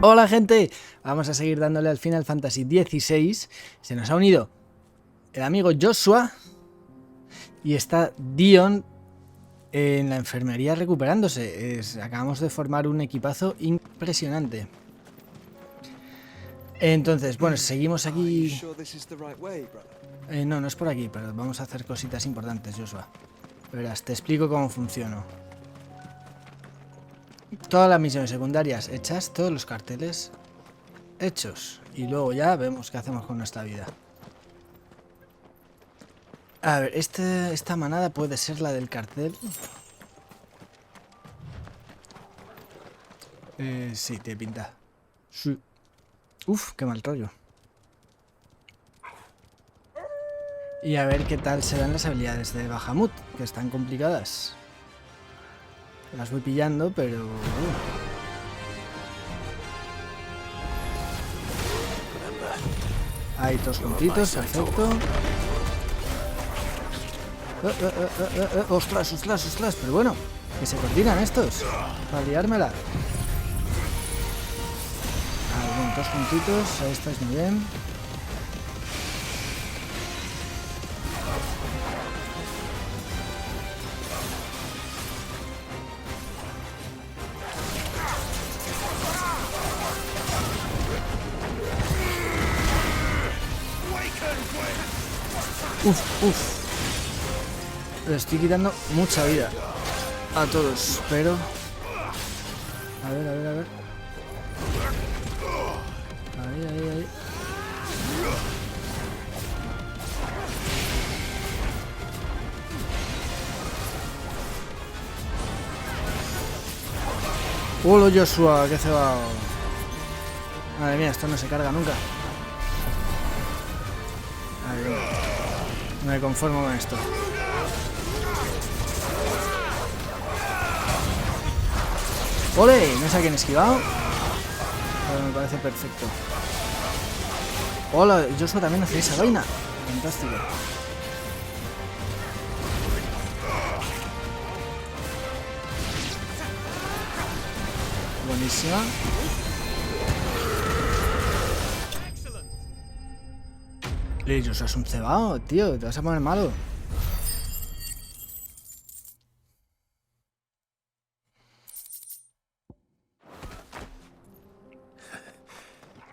Hola gente, vamos a seguir dándole al Final Fantasy XVI. Se nos ha unido el amigo Joshua y está Dion en la enfermería recuperándose. Acabamos de formar un equipazo impresionante. Entonces, bueno, seguimos aquí. No es por aquí, pero vamos a hacer cositas importantes, Joshua. Verás, te explico cómo funciona. Todas las misiones secundarias hechas, todos los carteles hechos. Y luego ya vemos qué hacemos con nuestra vida. A ver, esta manada puede ser la del cartel. Sí, te pinta. Sí. Uf, qué mal rollo. Y a ver qué tal se dan las habilidades de Bahamut, que están complicadas. Las voy pillando, pero... Ahí todos juntitos, perfecto. Ostras, ostras, ostras, pero bueno, que se coordinan estos, para liármela. Ahí, bueno, todos juntitos, ahí estáis muy bien. Uf. Le estoy quitando mucha vida a todos, pero... A ver. Ahí. ¡Hola, Joshua! ¡Qué cebado! Madre mía, esto no se carga nunca. Ahí, no me conformo con esto. ¡Ole! No sé a quién he esquivado, pero me parece perfecto. ¡Hola! Joshua también hace esa vaina. Fantástico. Buenísima. Joshua es un cebado, tío. Te vas a poner malo.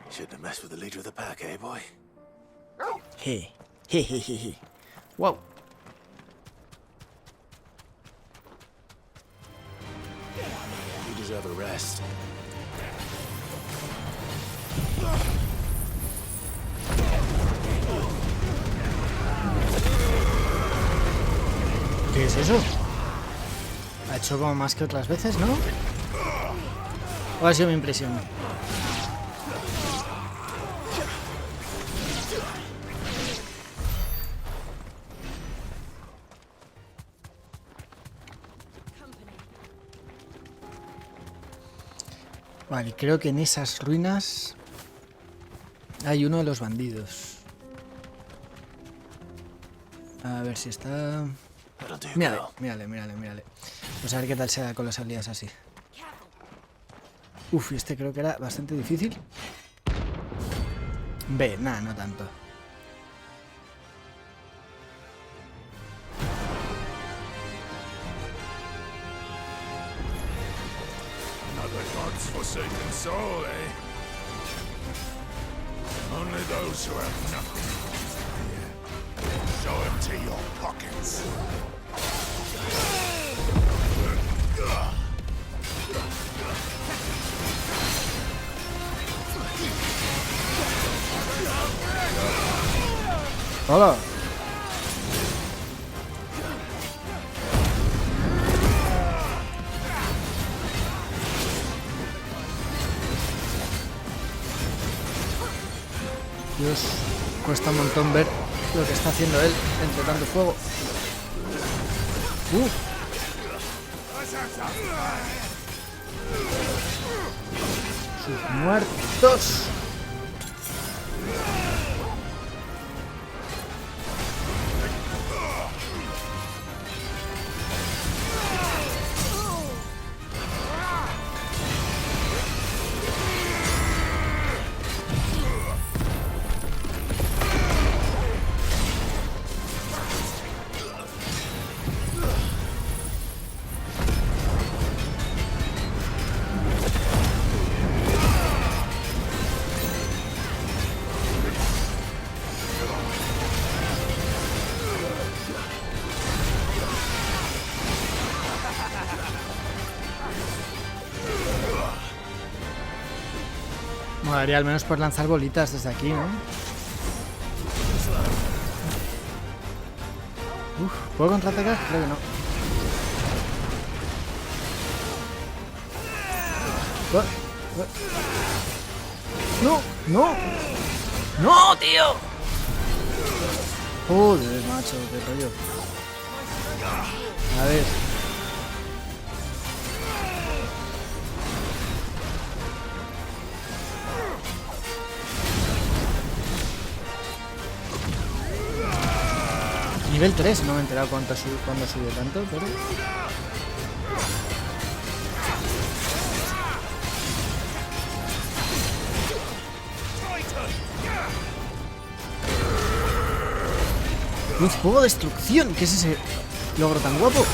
Shouldn't have messed with the leader of the pack, eh, boy? He. Wow. You deserve a rest. ¿Qué es eso? Ha hecho como más que otras veces, ¿no? ¿O ha sido mi impresión? Vale, creo que en esas ruinas hay uno de los bandidos. A ver si está... Mírale. Pues a ver qué tal se da con las habilidades así. Uf, este creo que era bastante difícil. B, nada, no tanto. Another God's forsaken soul, eh? Only those who have nothing. Show it to your pockets. ¡Hola! Dios, cuesta un montón ver lo que está haciendo él entre tanto fuego. Sus muertos. Molaría al menos por lanzar bolitas desde aquí, ¿no? Uf, ¿puedo contraatacar? Creo que no. ¡No! ¡No! ¡No, tío! Joder, macho, qué rollo. A ver. Nivel 3, no me he enterado cuándo subió tanto, pero... ¡Luz, fuego, destrucción! ¿Qué es ese logro tan guapo?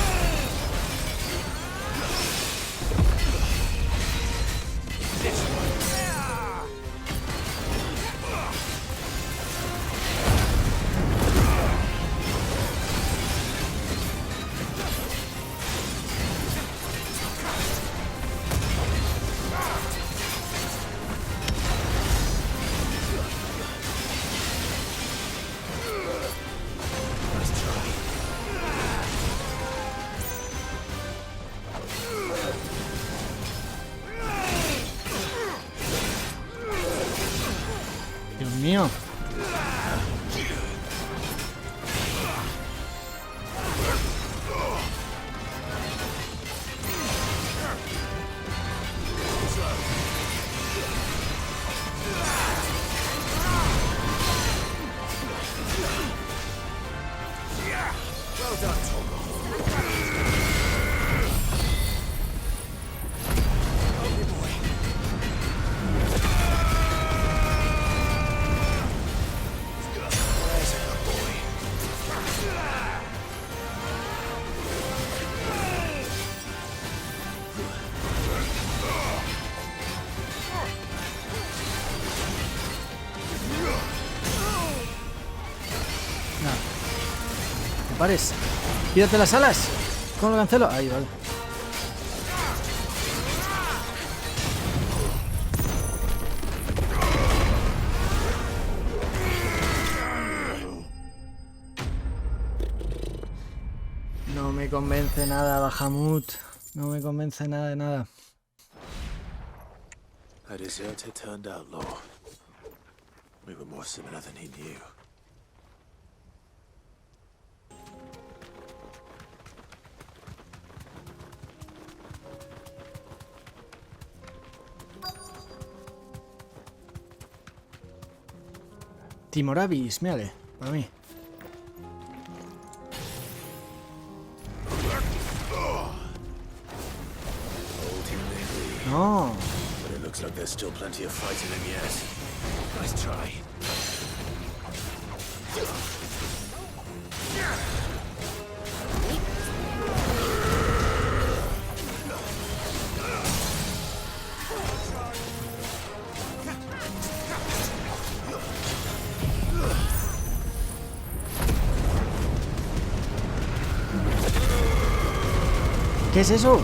Dios mío. Pares. Quítate las alas. ¿Cómo lo cancelo? Ahí, vale. No me convence nada, Bahamut. No me convence nada de nada. A deserter turned outlaw. We were more similar than he knew. Timoravis, mírale, para mí. No. But it looks like there's still plenty of fight in him yet. Nice try. ¿Qué es eso?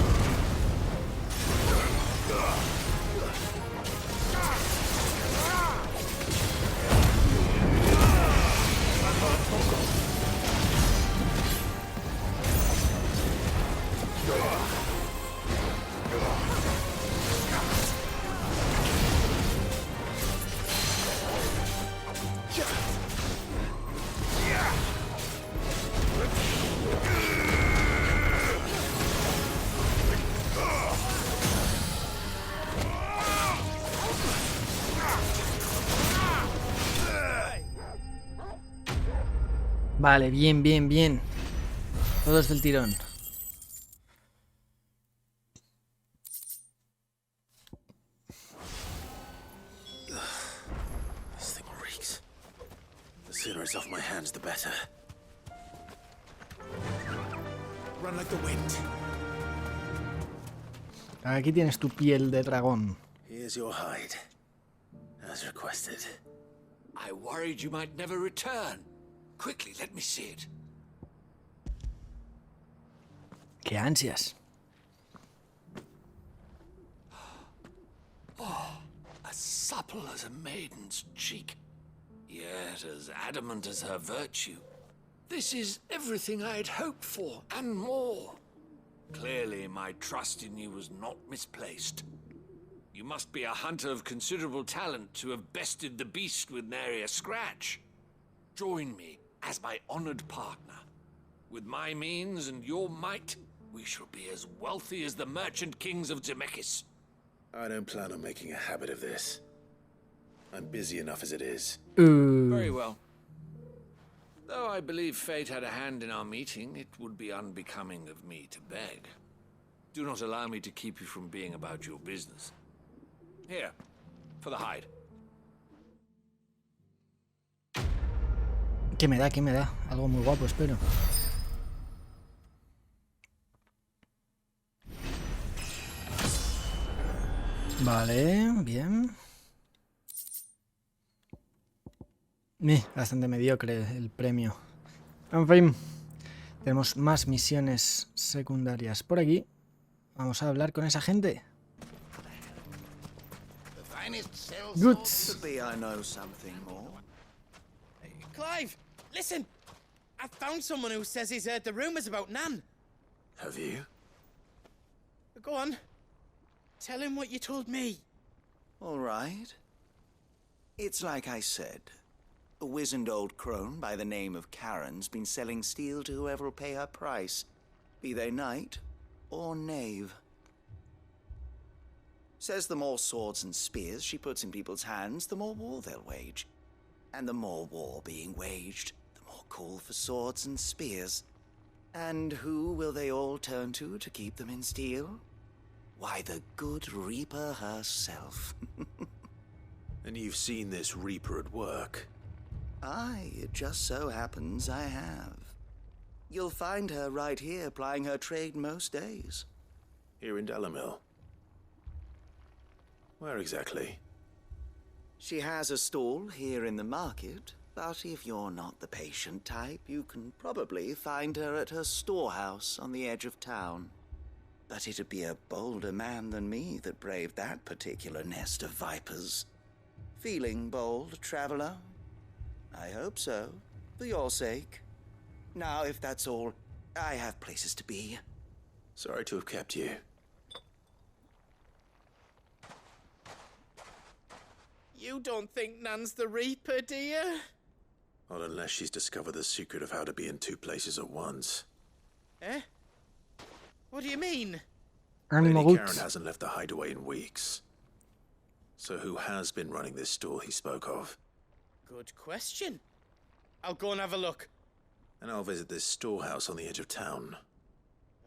Vale, bien, bien, bien. Todos del tirón. This thing reeks. The sooner it's off my hands, the better. Run like the wind. Aquí tienes tu piel de dragón. Here's your hide, as requested. I worried you might never return. Quickly, let me see it. ¡Qué ansias! A sub supple as a maiden's cheek, yet as adamant as her virtue. This is everything I'd hoped for, and more. Clearly, my trust in you was not misplaced. You must be a hunter of considerable talent to have bested the beast with nary a scratch. Join me as my honored partner. With my means and your might, we shall be as wealthy as the merchant kings of Zemeckis. I don't plan on making a habit of this. I'm busy enough as it is. Very well. Though I believe fate had a hand in our meeting, it would be unbecoming of me to beg. Do not allow me to keep you from being about your business. Here, for the hide. ¿Qué me da? ¿Qué me da? Algo muy guapo, espero. Vale, bien. Bastante mediocre el premio. En fin, tenemos más misiones secundarias por aquí. Vamos a hablar con esa gente. Good. I know something more. Clive, listen! I found someone who says he's heard the rumours about Nan. Have you? Go on. Tell him what you told me. All right. It's like I said. A wizened old crone by the name of Caron's been selling steel to whoever'll pay her price, be they knight or knave. Says the more swords and spears she puts in people's hands, the more war they'll wage. And the more war being waged, the more call for swords and spears. And who will they all turn to keep them in steel? Why, the good Reaper herself. And you've seen this Reaper at work? Aye, it just so happens I have. You'll find her right here plying her trade most days. Here in Delamil? Where exactly? She has a stall here in the market, but if you're not the patient type, you can probably find her at her storehouse on the edge of town. But it'd be a bolder man than me that braved that particular nest of vipers. Feeling bold, traveler? I hope so, for your sake. Now, if that's all, I have places to be. Sorry to have kept you. You don't think Nan's the Reaper, do you? Not unless she's discovered the secret of how to be in two places at once. Eh? What do you mean? Ánimo, Lady Caron Guts. hasn't left the hideaway in weeks. So who has been running this stall he spoke of? Good question. I'll go and have a look. And I'll visit this storehouse on the edge of town.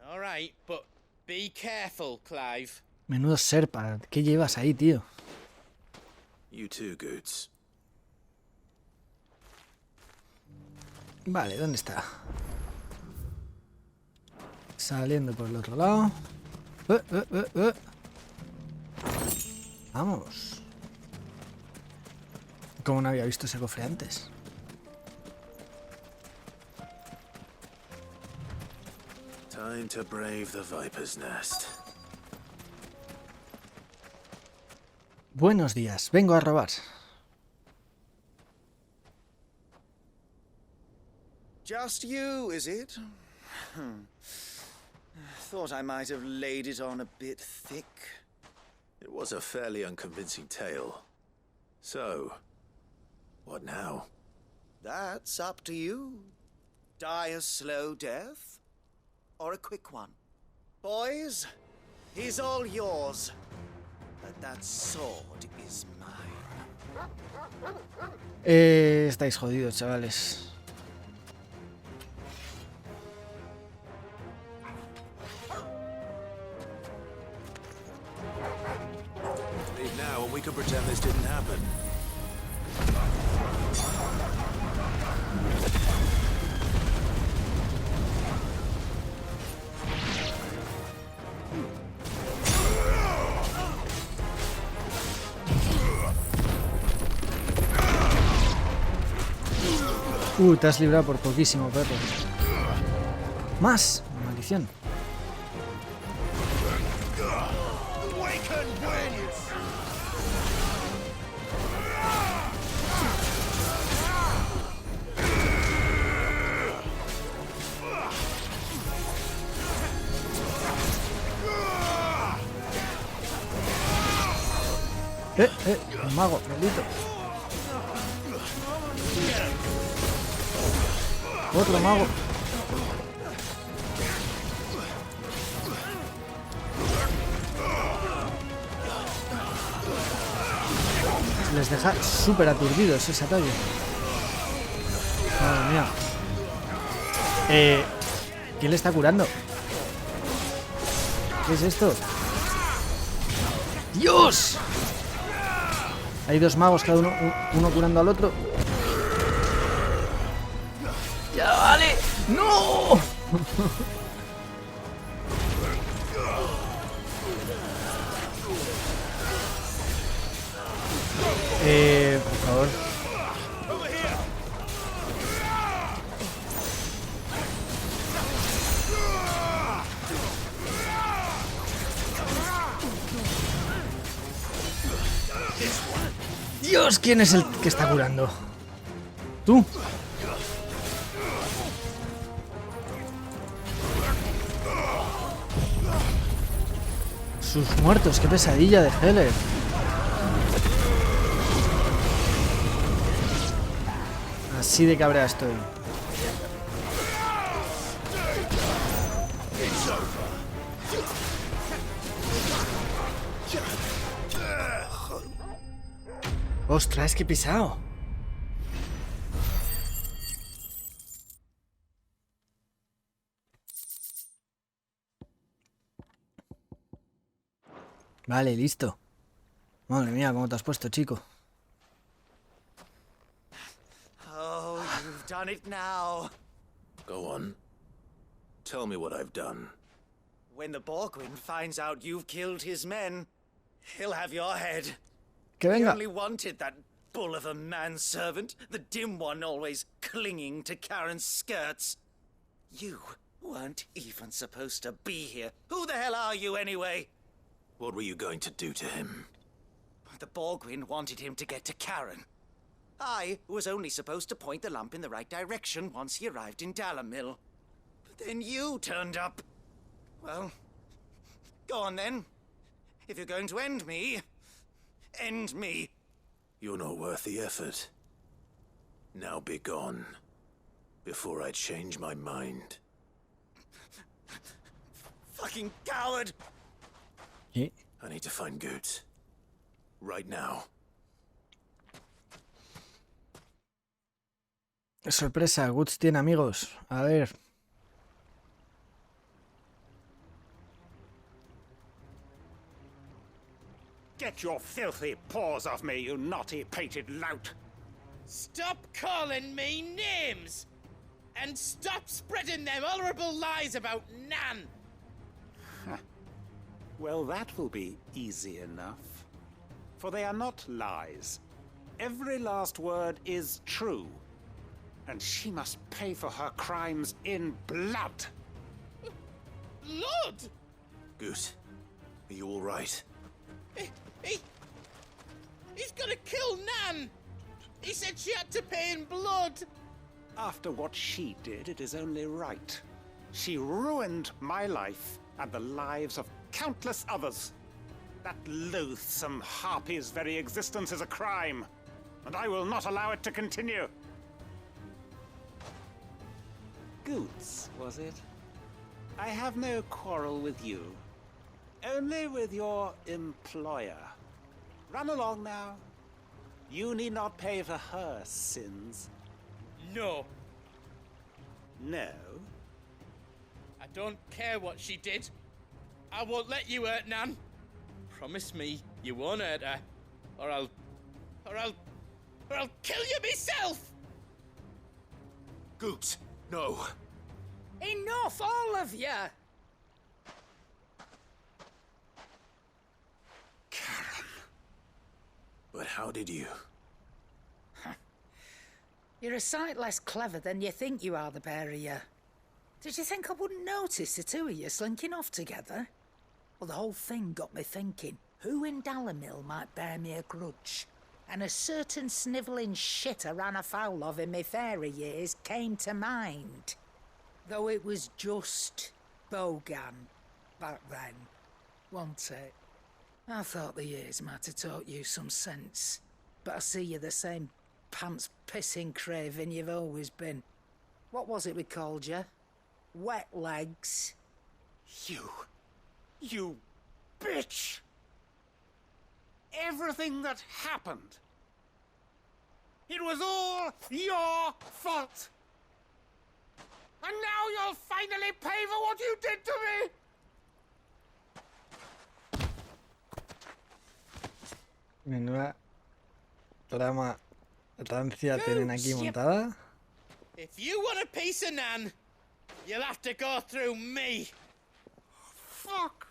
All right, but be careful, Clive. Menudo serpa. ¿Qué llevas ahí, tío? You too, Goots. Vale, ¿dónde está? Saliendo por el otro lado. Vamos. ¿Cómo no había visto ese cofre antes? Time to brave the Viper's Nest. Buenos días, vengo a robar. Just you, is it? Thought I might have laid it on a bit thick. It was a fairly unconvincing tale. So, what now? That's up to you. Die a slow death, or a quick one. Boys, he's all yours. But that sword is mine. Estáis jodidos, chavales. Leave now and we can pretend this didn't happen. Te has librado por poquísimo, perro. ¡Más! Maldición. Un mago, maldito. Otro mago. Les deja súper aturdidos ese ataque. Madre mía. ¿Quién le está curando? ¿Qué es esto? ¡Dios! Hay dos magos, cada uno curando al otro. ¡Ya vale! ¡No! Por favor. Dios, ¿quién es el que está curando? ¿Tú? Sus muertos, qué pesadilla de Heller. Así de cabrea estoy. Ostras, qué pisado. Vale, listo. Madre mía, cómo te has puesto, chico. Oh, you've done it now. Go on. Tell me what I've done. When the Borgwin finds out you've killed his men, he'll have your head. Que He venga. only wanted that bull of a manservant, the dim one always clinging to Karen's skirts. You weren't even supposed to be here. Who the hell are you anyway? What were you going to do to him? The Borgwin wanted him to get to Karen. I was only supposed to point the lamp in the right direction once he arrived in Dalamil. But then you turned up. Well, go on then. If you're going to end me, end me. You're not worth the effort. Now be gone, before I change my mind. Fucking coward! ¿Qué? I need to find Goots. Right now. Sorpresa, Guts tiene amigos. A ver. Get your filthy paws off me, you naughty-pated lout! Stop calling me names! And stop spreading them horrible lies about Nan! Well, that will be easy enough. For they are not lies. Every last word is true. And she must pay for her crimes in blood. Lord! Goot, are you all right? He's gonna kill Nan! He said she had to pay in blood! After what she did, it is only right. She ruined my life and the lives of countless others. That loathsome harpy's very existence is a crime, and I will not allow it to continue. Goots, was it? I have no quarrel with you. Only with your employer. Run along now. You need not pay for her sins. No, No? I don't care what she did. I won't let you hurt Nan. Promise me you won't hurt her, or I'll kill you myself! Goot, no. Enough, all of you! Caron. But how did you? You're a sight less clever than you think you are, the pair of you. Did you think I wouldn't notice the two of you slinking off together? Well, the whole thing got me thinking, who in Dalamil might bear me a grudge? And a certain snivelling shit I ran afoul of in my fairy years came to mind. Though it was just Bogan back then, wasn't it? I thought the years might have taught you some sense. But I see you're the same pants-pissing craven you've always been. What was it we called you? Wet legs? You bitch! Everything that happened, it was all your fault! And now you'll finally pay for what you did to me! Menuda trama rancia tienen aquí montada. If you want a piece of Nan, you'll have to go through me. Fuck!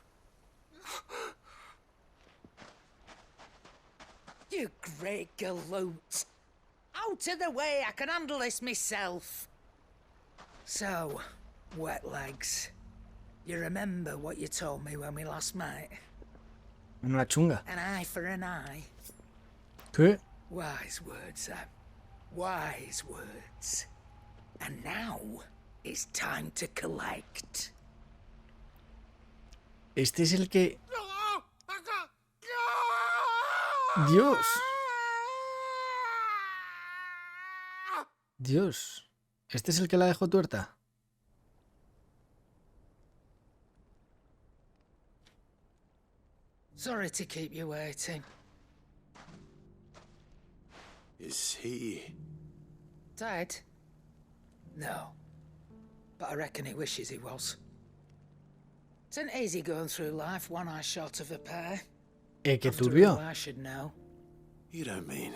You great galoot. Out of the way, I can handle this myself. So, wet legs. You remember what you told me when we last met? Menuda chunga. An eye for an eye. ¿Qué? Wise words, Sam. Wise words. And now, it's time to collect. Este es el que... Dios. Dios. ¿Este es el que la dejó tuerta? Sorry to keep you waiting. Is he... Dead? No. But I reckon he wishes he was. It isn't easy going through life one eye short of a pair. Que After turbio. all, I should know. You don't mean...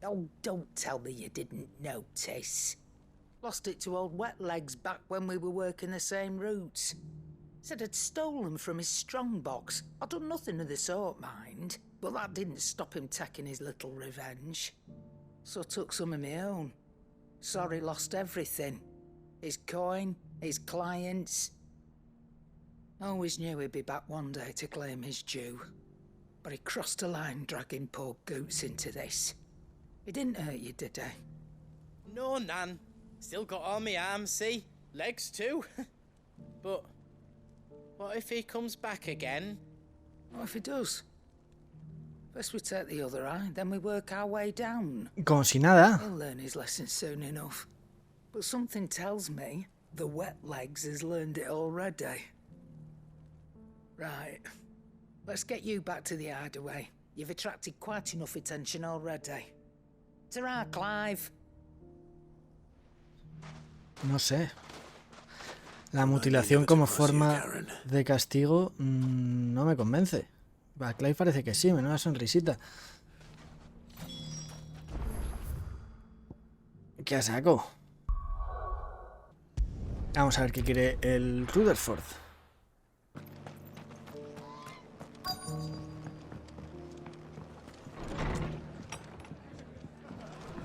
Oh, don't tell me you didn't notice. Lost it to old Wet Legs back when we were working the same routes. Said I'd stolen from his strongbox. I'd done nothing of the sort, mind. But that didn't stop him taking his little revenge. So I took some of my own. Sorry, lost everything. His coin, his clients. Always knew he'd be back one day to claim his due. But he crossed a line dragging poor Goots into this. He didn't hurt you, did he? No, Nan. Still got all my arms, see? Legs too. But what if he comes back again? What if he does? First we take the other eye, then we work our way down. Como si nada. He'll learn his lesson soon enough. But something tells me the Wet Legs has learned it already. Right. Let's get you back to the hideaway. You've attracted quite enough attention already. Ta-ra, Clive. No sé. La mutilación como forma de castigo no me convence. A Clive parece que sí, menuda sonrisita. ¿Qué saco? Vamos a ver qué quiere el Rutherford.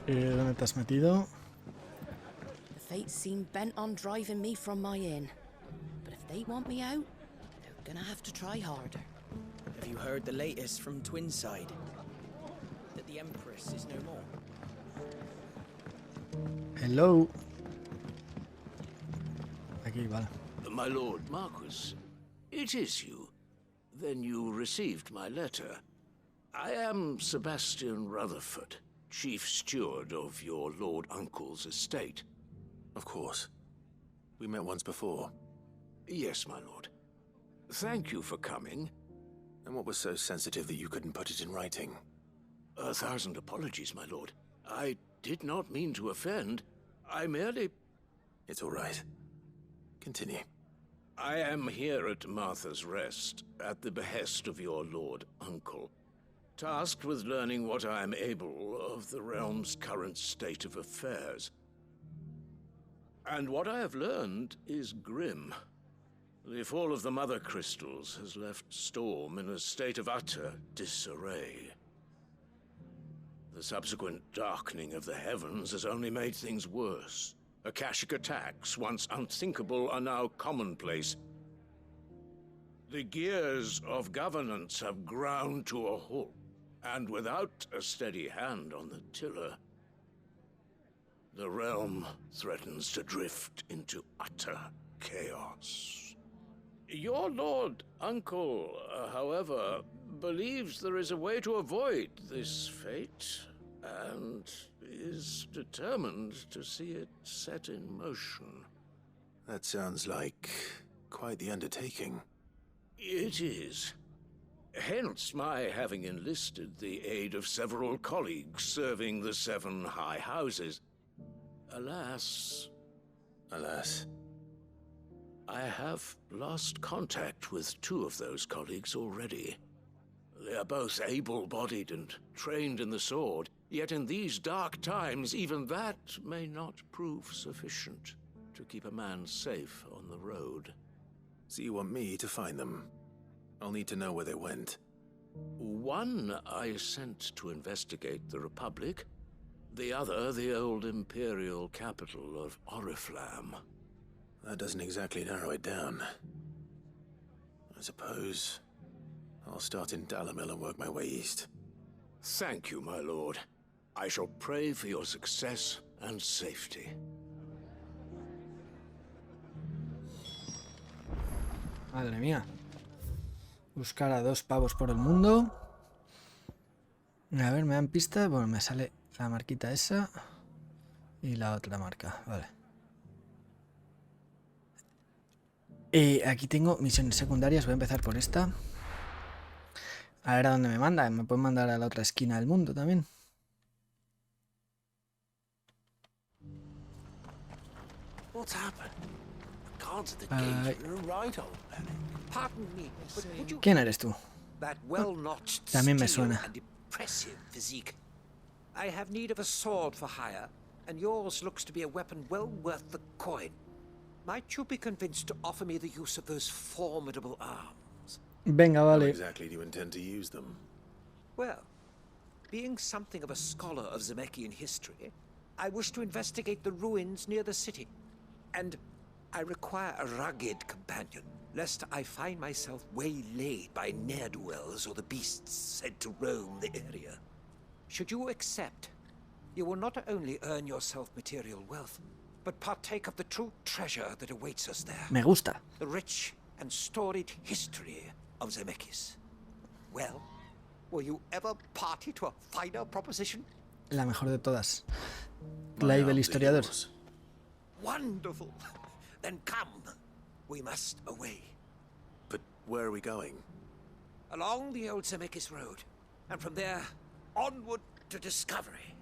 ¿Dónde te has metido? The fates seem bent on driving me from my inn. But if they want me out, they're gonna have to try harder. Have you heard the latest from Twinside? That the Empress is no more? Hello. Aquí, vale. My lord Marquis, it is you. Then you received my letter. I am Sebastian Rutherford, chief steward of your lord uncle's estate. Of course. We met once before. Yes, my lord. Thank you for coming. And what was so sensitive that you couldn't put it in writing? 1,000 apologies, my lord. I did not mean to offend. I merely... It's all right. Continue. I am here at Martha's Rest, at the behest of your lord uncle, tasked with learning what I am able of the realm's current state of affairs. And what I have learned is grim. The fall of the Mother Crystals has left Storm in a state of utter disarray. The subsequent darkening of the heavens has only made things worse. Akashic attacks, once unthinkable, are now commonplace. The gears of governance have ground to a halt, and without a steady hand on the tiller, the realm threatens to drift into utter chaos. Your Lord Uncle, however, believes there is a way to avoid this fate, and is determined to see it set in motion. That sounds like quite the undertaking. It is. Hence my having enlisted the aid of several colleagues serving the 7 high houses. Alas, I have lost contact with 2 of those colleagues already. They are both able-bodied and trained in the sword, yet in these dark times even that may not prove sufficient to keep a man safe on the road. So you want me to find them? I'll need to know where they went. One I sent to investigate the Republic, the other the old imperial capital of Oriflamme. That doesn't exactly narrow it down. I suppose I'll start in Dalamil and work my way east. Thank you, my lord. I shall pray for your success and safety. Madre mía. Buscar a 2 pavos por el mundo. A ver, me dan pistas. Bueno, me sale la marquita esa y la otra marca. Vale. Aquí tengo misiones secundarias. Voy a empezar por esta. A ver a dónde me manda. Me pueden mandar a la otra esquina del mundo también. What's happened? The cards at the gate are right, old man. Pardon me, but would you... ¿Quién eres tú? That well-notched También me steel suena. and impressive physique. I have need of a sword for hire, and yours looks to be a weapon well worth the coin. Might you be convinced to offer me the use of those formidable arms? Venga, How vale. exactly do you intend to use them? Well, being something of a scholar of Zemeckis history, I wish to investigate the ruins near the city. And I require a rugged companion, lest I find myself waylaid by ne'er-do-wells or the beasts said to roam the area. Should you accept, you will not only earn yourself material wealth, but partake of the true treasure that awaits us there. Me gusta. The rich and storied history of Zemeckis. Well, will you ever party to a finer proposition? La mejor de todas. My Clive el arms are historiador. yours. Wonderful. Then come. We must away. But where are we going? Along the old Zemeckis road. And from there, onward to discovery.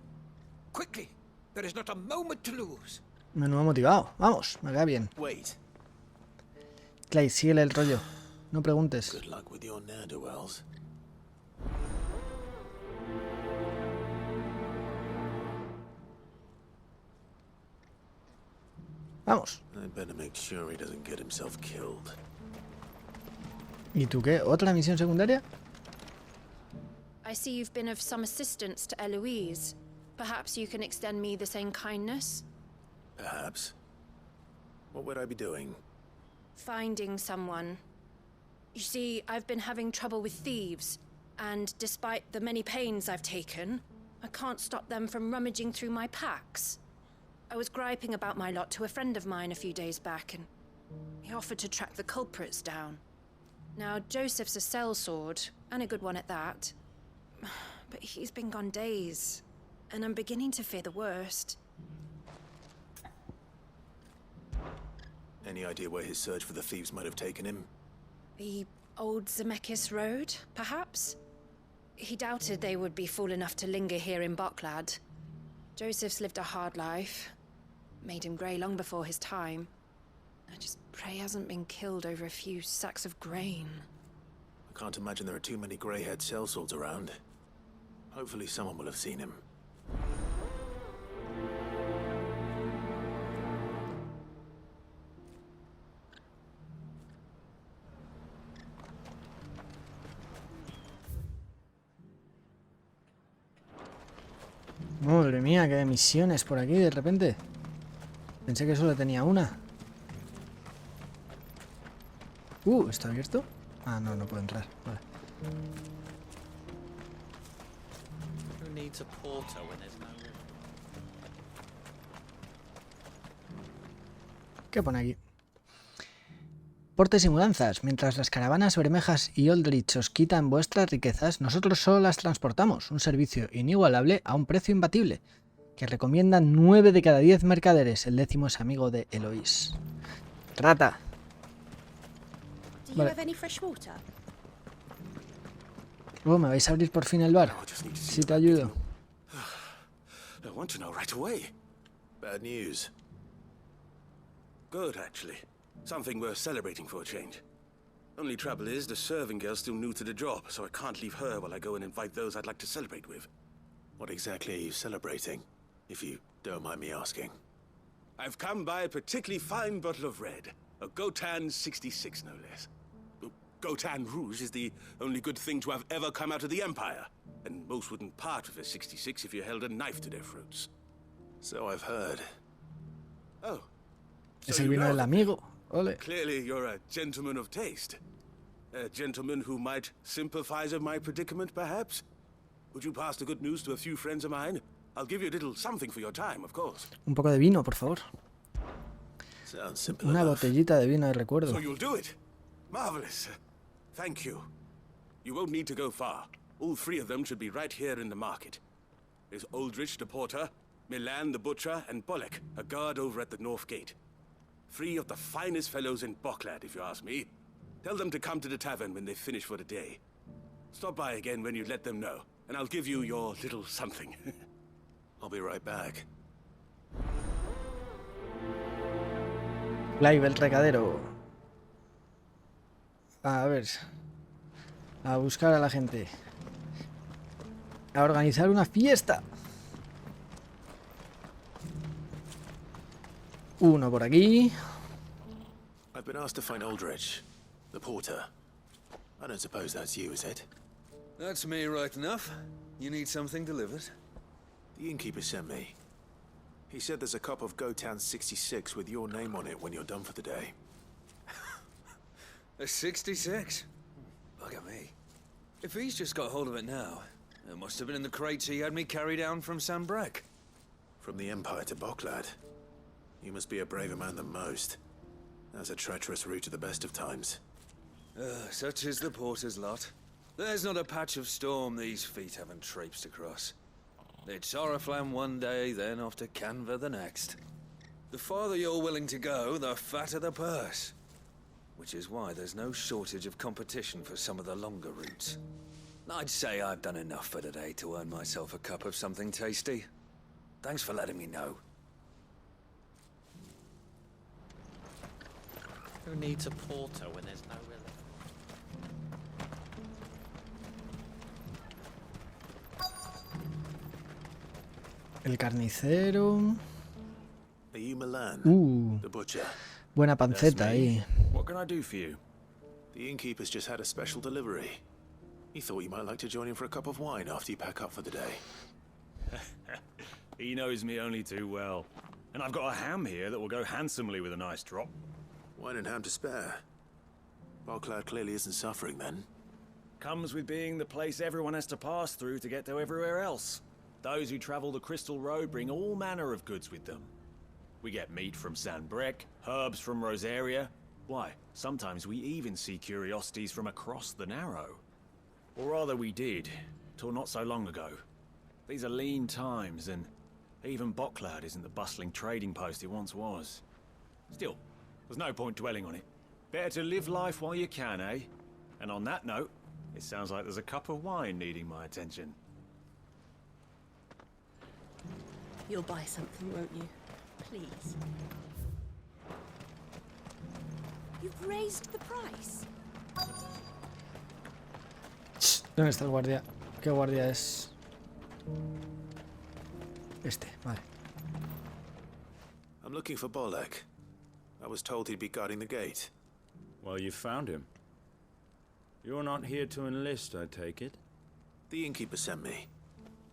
Quickly. There is not a moment to lose. Menudo motivado. Vamos, me queda bien. Wait. Clive, síguele el rollo. No preguntes. Good luck with your ne'er-do-wells. Vamos. I'd better make sure he doesn't get himself killed. ¿Y tú qué? ¿Otra misión secundaria? I see you've been of some assistance to Eloise. Perhaps you can extend me the same kindness? Perhaps. What would I be doing? Finding someone. You see, I've been having trouble with thieves, and despite the many pains I've taken, I can't stop them from rummaging through my packs. I was griping about my lot to a friend of mine a few days back, and he offered to track the culprits down. Now, Joseph's a sellsword, and a good one at that. But he's been gone days, and I'm beginning to fear the worst. Any idea where his search for the thieves might have taken him? The old Zemeckis road, perhaps? He doubted they would be fool enough to linger here in Boklad. Joseph's lived a hard life. Made him grey long before his time. I just pray he hasn't been killed over a few sacks of grain. I can't imagine there are too many grey-haired sellswords around. Hopefully someone will have seen him. Madre mía, qué misiones por aquí de repente. Pensé que solo tenía una. ¿Está abierto? Ah, no, no puedo entrar. Vale. Who needs a porter when there's no room? ¿Qué pone aquí? transportes y mudanzas. Mientras las caravanas bermejas y Aldrich os quitan vuestras riquezas, nosotros solo las transportamos. Un servicio inigualable a un precio imbatible, que recomiendan 9 de cada 10 mercaderes. El 10º es amigo de Eloís. Rata. Vale. Oh, ¿me vais a abrir por fin el bar? Si te ayudo. I want to know right away. Bad news. Good, actually. Something worth celebrating for a change. Only trouble is, the serving girl's still new to the job, so I can't leave her while I go and invite those I'd like to celebrate with. What exactly are you celebrating, if you don't mind me asking? I've come by a particularly fine bottle of red. A Gotan 66, no less. Gotan Rouge is the only good thing to have ever come out of the Empire, and most wouldn't part with a 66 if you held a knife to their throats. So I've heard. Oh. Es el vino del amigo. Ole. Clearly you're a gentleman of taste. A gentleman who might sympathize with my predicament, perhaps? Would you pass the good news to a few friends of mine? I'll give you a little something for your time, of course. Un poco de vino, por favor. Sounds simple Una enough. botellita de vino de recuerdo. So you'll do it. Marvelous. Thank you. You won't need to go far. All 3 of them should be right here in the market. There's Aldrich the porter, Milan the butcher, and Bolek, a guard over at the north gate. 3 of the finest fellows in Boklad, if you ask me. Tell them to come to the tavern when they finish for the day. Stop by again when you let them know, and I'll give you your little something. I'll be right back. Live, el recadero. A ver. A buscar a la gente. A organizar una fiesta. Uno por aquí. I've been asked to find Aldrich, the porter. I don't suppose that's you, is it? That's me right enough. You need something delivered? The innkeeper sent me. He said there's a cup of Gotan 66 with your name on it when you're done for the day. A 66? Bugger me. If he's just got hold of it now, it must have been in the crates he had me carry down from Sanbrek. From the Empire to Boklad. You must be a braver man than most. That's a treacherous route at the best of times. Such is the porter's lot. There's not a patch of storm these feet haven't traipsed across. It's Oriflamme one day, then off to Canva the next. The farther you're willing to go, the fatter the purse. Which is why there's no shortage of competition for some of the longer routes. I'd say I've done enough for today to earn myself a cup of something tasty. Thanks for letting me know. Who needs a porter when there's no real... El carnicero. Are you Milan, the butcher? Buena panceta ahí. What can I do for you? The innkeeper's just had a special delivery. He thought you might like to join him for a cup of wine after you pack up for the day. He knows me only too well. And I've got a ham here that will go handsomely with a nice drop. Wine and ham to spare. Boklad clearly isn't suffering then. Comes with being the place everyone has to pass through to get to everywhere else. Those who travel the Crystal Road bring all manner of goods with them. We get meat from Sanbrek, herbs from Rosaria. Why, sometimes we even see curiosities from across the Narrow. Or rather we did, till not so long ago. These are lean times, and even Boklad isn't the bustling trading post it once was. Still, there's no point dwelling on it. Better to live life while you can, eh? And on that note, it sounds like there's a cup of wine needing my attention. You'll buy something, won't you? Please. You've raised the price. ¿Dónde está el guardia? ¿Qué guardia es? Este, vale. I'm looking for Bolek. I was told he'd be guarding the gate. Well, you found him. You're not here to enlist, I take it? The innkeeper sent me.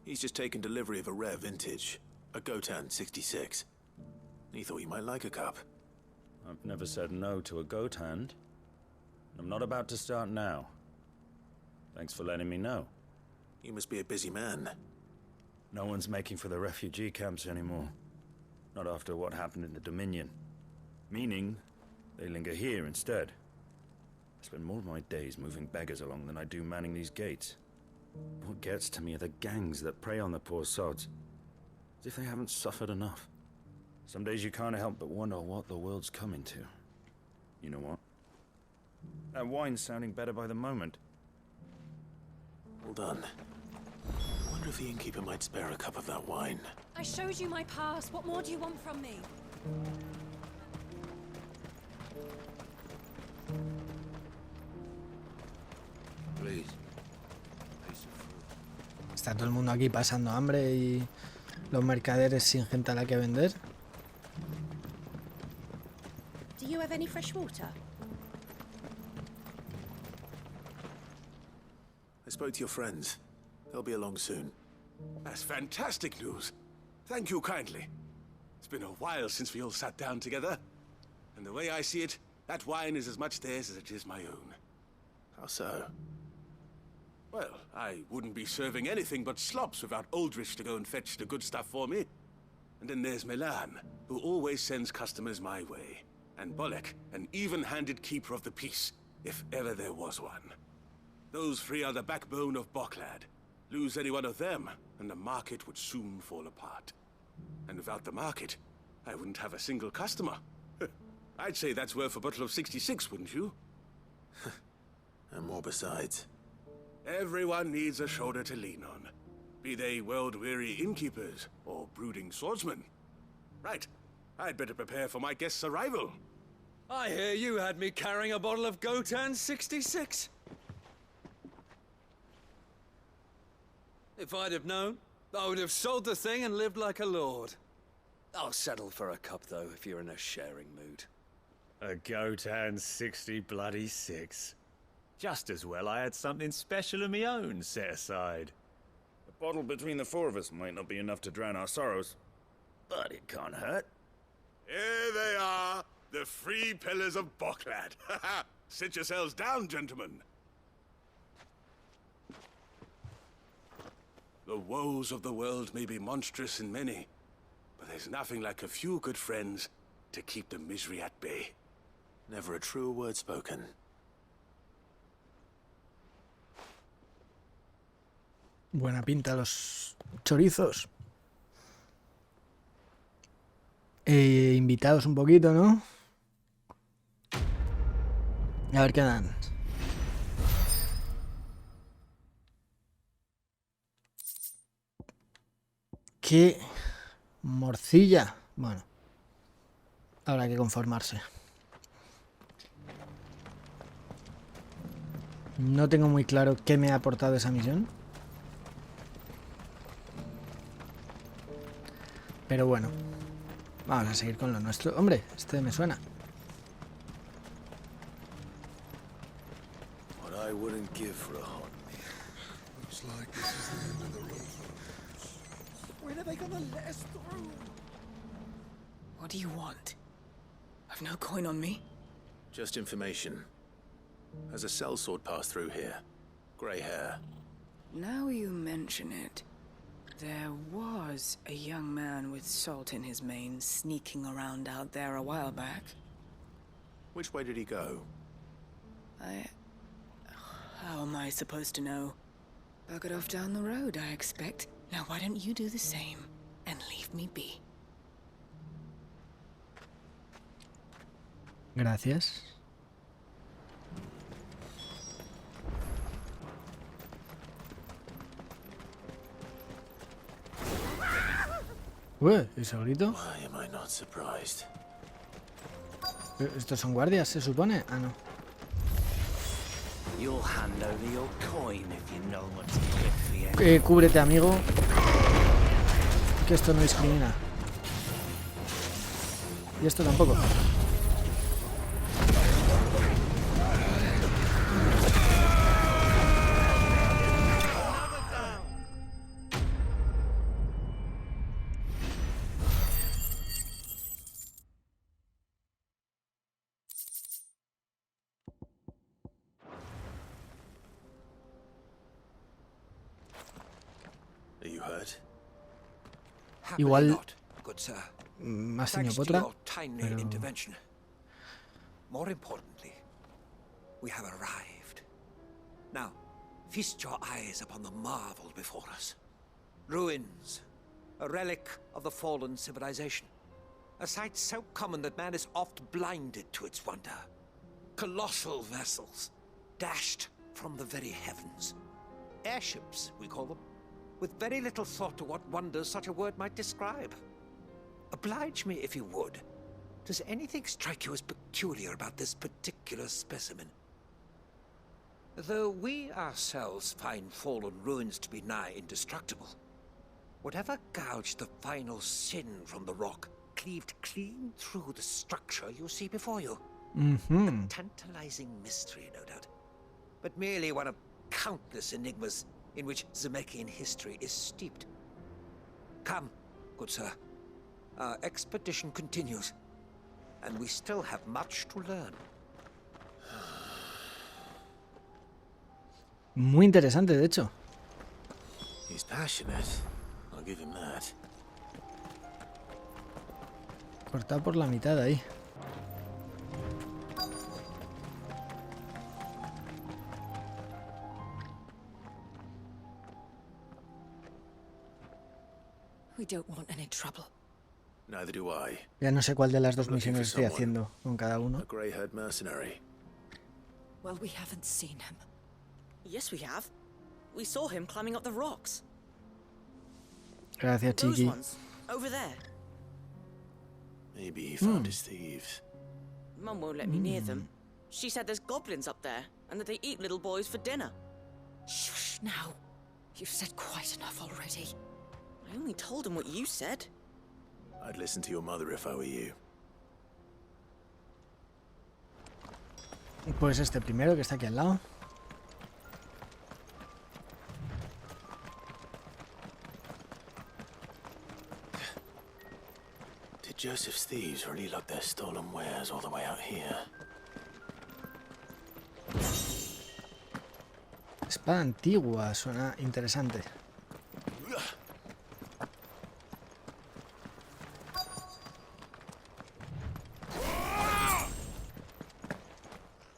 He's just taken delivery of a rare vintage, a Gotan 66. He thought you might like a cup. I've never said no to a goat hand. I'm not about to start now. Thanks for letting me know. You must be a busy man. No one's making for the refugee camps anymore. Not after what happened in the Dominion. Meaning, they linger here instead. spend more of my days moving beggars along than I do manning these gates. What gets to me are the gangs that prey on the poor sods, as if they haven't suffered enough. Some days you can't help but wonder what the world's coming to. You know what? That wine's sounding better by the moment. Hold on. I wonder if the innkeeper might spare a cup of that wine. I showed you my pass. What more do you want from me? Please. Está todo el mundo aquí pasando hambre y los mercaderes sin gente a la que vender. Do you have any fresh water? I spoke to your friends. They'll be along soon. That's fantastic news. Thank you kindly. It's been a while since we all sat down together. And the way I see it, that wine is as much theirs as it is my own. How so? Well, I wouldn't be serving anything but slops without Aldrich to go and fetch the good stuff for me. And then there's Milan, who always sends customers my way. And Bolek, an even-handed keeper of the peace, if ever there was one. Those three are the backbone of Boklad. Lose any one of them, and the market would soon fall apart. And without the market, I wouldn't have a single customer. I'd say that's worth a bottle of 66, wouldn't you? And more besides. Everyone needs a shoulder to lean on. Be they world-weary innkeepers or brooding swordsmen. Right. I'd better prepare for my guest's arrival. I hear you had me carrying a bottle of Gotan 66. If I'd have known, I would have sold the thing and lived like a lord. I'll settle for a cup, though, if you're in a sharing mood. A Gotan 60 bloody 6. Just as well I had something special of my own set aside. A bottle between the four of us might not be enough to drown our sorrows, but it can't hurt. Here they are, the three pillars of Boklad. Sit yourselves down, gentlemen. The woes of the world may be monstrous in many, but there's nothing like a few good friends to keep the misery at bay. Never a truer word spoken. Buena pinta los chorizos. Invitados un poquito, ¿no? A ver qué dan. ¡Qué morcilla! Bueno, habrá que conformarse. No tengo muy claro qué me ha aportado esa misión. Pero bueno, vamos a seguir con lo nuestro. Hombre, este me suena. What I wouldn't give for a hot meal. Looks like this is the end of the road. When are they gonna let us through? What do you want? I've no coin on me. Just information. Has a sellsword passed through here? Grey hair. Now you mention it. There was a young man with salt in his mane sneaking around out there a while back. Which way did he go? How am I supposed to know? Buggered off down the road, I expect. Now why don't you do the same and leave me be? Gracias. Uy, ¿ese grito? Why am I not surprised? ¿Estos son guardias, se supone? Ah, no. You'll hand over your coin if you know what's good for you. Cúbrete, amigo. Que esto no discrimina. Y esto tampoco. Are you hurt? Igual Good sir. más Thanks to potra, your timely pero... intervention. More importantly, we have arrived. Now, feast your eyes upon the marvel before us. Ruins, a relic of the fallen civilization. A sight so common that man is oft blinded to its wonder. Colossal vessels, dashed from the very heavens. Airships, we call them, with very little thought to what wonders such a word might describe. Oblige me if you would. Does anything strike you as peculiar about this particular specimen? Though we ourselves find fallen ruins to be nigh indestructible, whatever gouged the final sin from the rock cleaved clean through the structure you see before you. A tantalizing mystery, no doubt, but merely one of countless enigmas in which Zemeckis history is steeped. Come, good sir. Our expedition continues, and we still have much to learn. Muy interesante, de hecho. He's passionate. I'll give him that. Cortado por la mitad ahí. We don't want any trouble. Neither do I. Ya no sé cuál de las dos misiones estoy haciendo con cada uno. A grey-haired mercenary. Well, we haven't seen him. Yes, we have. We saw him climbing up the rocks. Gracias, Those Chiqui. ones, over there. Maybe he found his thieves. Mum won't let me near them. She said there's goblins up there, and that they eat little boys for dinner. Shush now. You've said quite enough already. I only told him what you said. I'd listen to your mother if I were you. Pues este primero que está aquí al lado. Did Joseph's thieves really lug their stolen wares all the way out here? Espada antigua, suena interesante.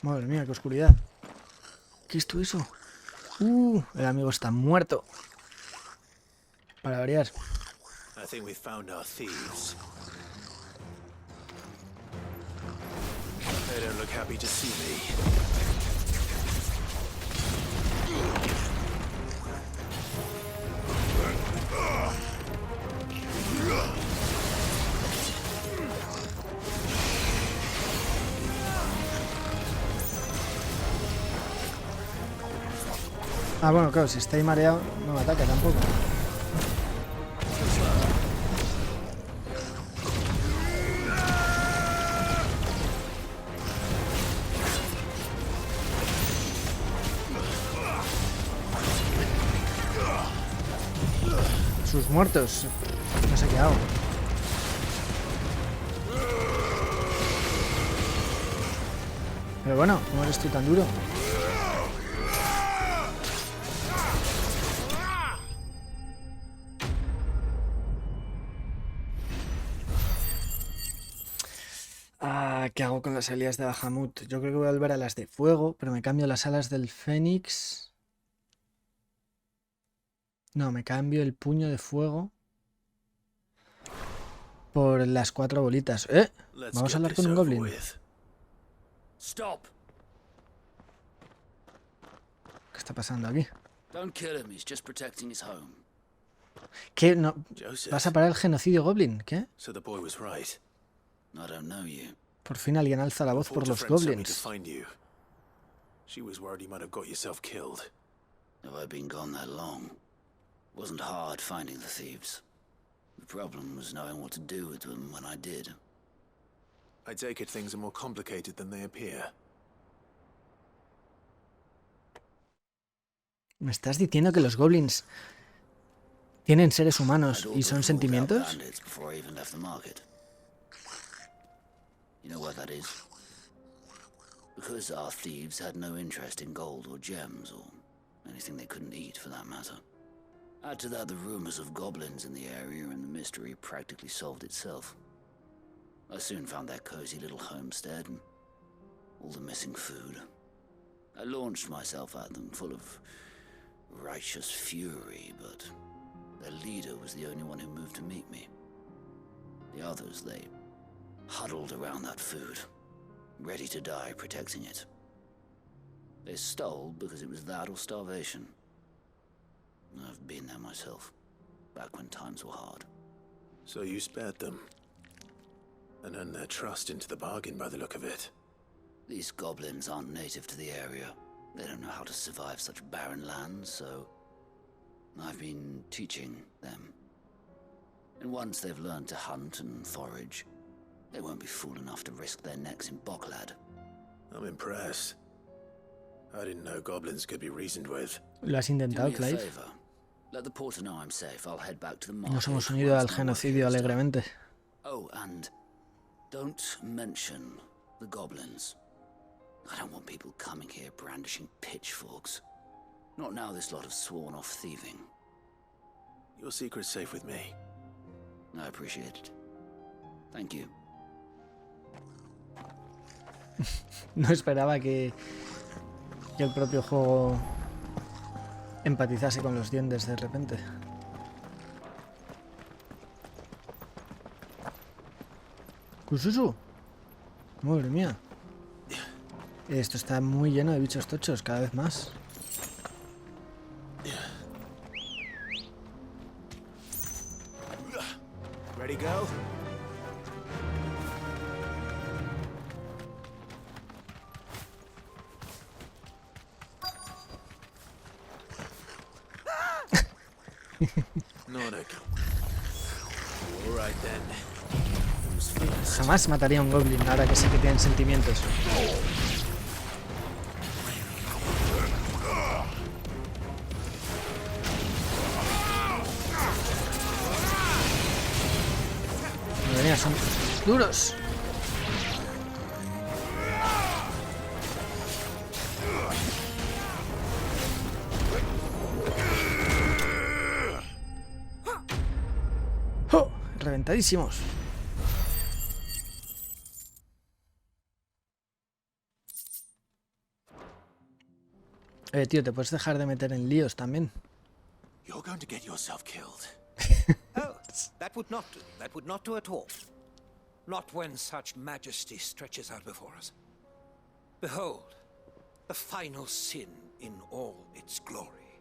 Madre mía, qué oscuridad. ¿Qué es todo eso? El amigo está muerto. Para variar. I think we've found our thieves. They don't look happy to see me. Ah, bueno, claro, si está ahí mareado, no me ataca tampoco. Sus muertos. No sé qué hago. Pero bueno, ¿cómo eres tú tan duro? ¿Qué hago con las habilidades de Bahamut? Yo creo que voy a volver a las de fuego, pero me cambio las alas del Fénix. No, me cambio el puño de fuego por las 4 bolitas. ¡Eh! Vamos a hablar con un goblin. Stop. ¿Qué está pasando aquí? Don't kill him, he's just protecting his home. ¿Qué? No. ¿Vas a parar el genocidio goblin? ¿Qué? So the boy was right. I don't know you. Por fin alguien alza la voz por los goblins. She was worried you might have got yourself killed. Have I been gone that long? It wasn't hard finding the thieves. The problem was knowing what to do with them when I did. I take it things are more complicated than they appear. ¿Me estás diciendo que los goblins tienen seres humanos y son sentimientos? You know what that is? Because our thieves had no interest in gold or gems or anything they couldn't eat for that matter. Add to that the rumors of goblins in the area and the mystery practically solved itself. I soon found that cozy little homestead and all the missing food. I launched myself at them full of righteous fury, but their leader was the only one who moved to meet me. The others, they huddled around that food, ready to die protecting it. They stole because it was that or starvation. I've been there myself, back when times were hard. So you spared them, and earned their trust into the bargain by the look of it. These goblins aren't native to the area. They don't know how to survive such barren lands, so I've been teaching them. And once they've learned to hunt and forage, they won't be fool enough to risk their necks in Bocklad. I'm impressed. I didn't know goblins could be reasoned with. ¿Lo has intentado, Do me a Clive? favor. Let the porter know I'm safe. I'll head back to the Nos market. hemos unido al genocidio alegremente. Oh, and don't mention the goblins. I don't want people coming here brandishing pitchforks. Not now this lot have sworn off thieving. Your secret's safe with me. I appreciate it. Thank you. No esperaba que el propio juego empatizase con los dientes de repente. ¿Qué es eso? Madre mía. Esto está muy lleno de bichos tochos, cada vez más. Ready, go? Jamás mataría a un goblin, ahora que sé que tienen sentimientos. Madre mía, son duros. ¡Oh! Reventadísimos. Tío, ¿te puedes dejar de meter en líos también? You're going to get yourself killed. Oh, that would not do. That would not do at all. Not when such majesty stretches out before us. Behold, the final sin in all its glory.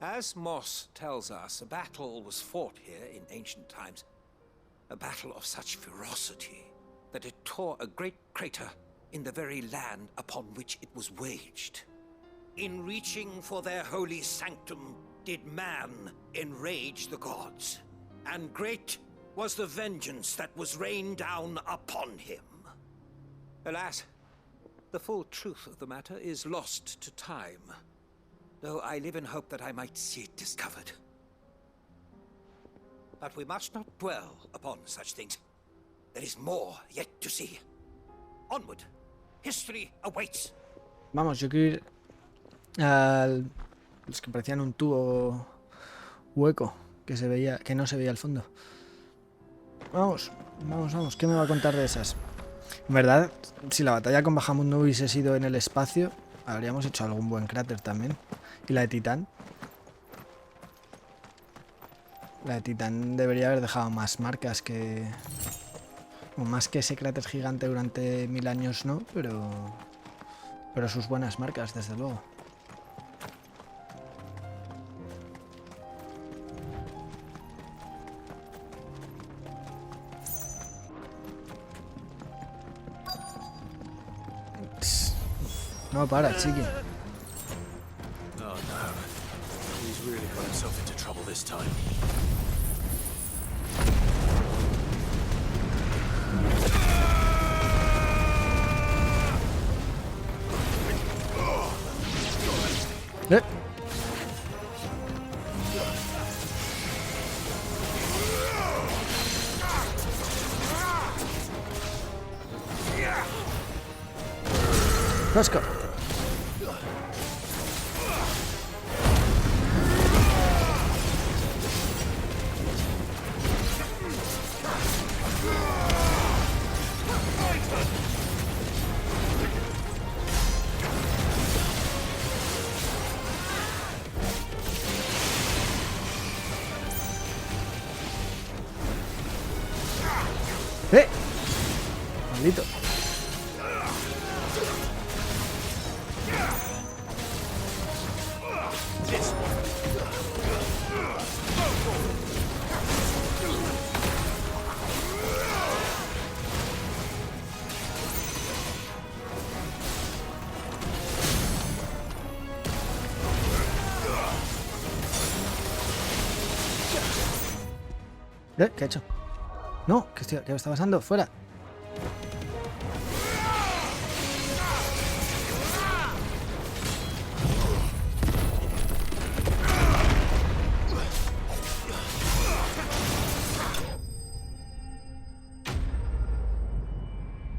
As Moss tells us, a battle was fought here in ancient times. A battle of such ferocity that it tore a great crater in the very land upon which it was waged. In reaching for their holy sanctum, did man enrage the gods, and great was the vengeance that was rained down upon him. Alas, the full truth of the matter is lost to time, though I live in hope that I might see it discovered. But we must not dwell upon such things. There is more yet to see. Onward, history awaits. Vamos, yo quiero ir a los que parecían un tubo hueco que se veía, que no se veía al fondo. Vamos, vamos, vamos. ¿Qué me va a contar de esas? En verdad, si la batalla con Bahamut no hubiese sido en el espacio, habríamos hecho algún buen cráter también. Y la de Titán. La de Titán debería haber dejado más marcas que... O más que ese cráter gigante durante 1000 años, no, pero sus buenas marcas, desde luego. No para, chiqui. Oh no. He's really got himself into trouble this time. Rosca. ¿Qué ha hecho? No, ¿qué me está pasando? ¡Fuera!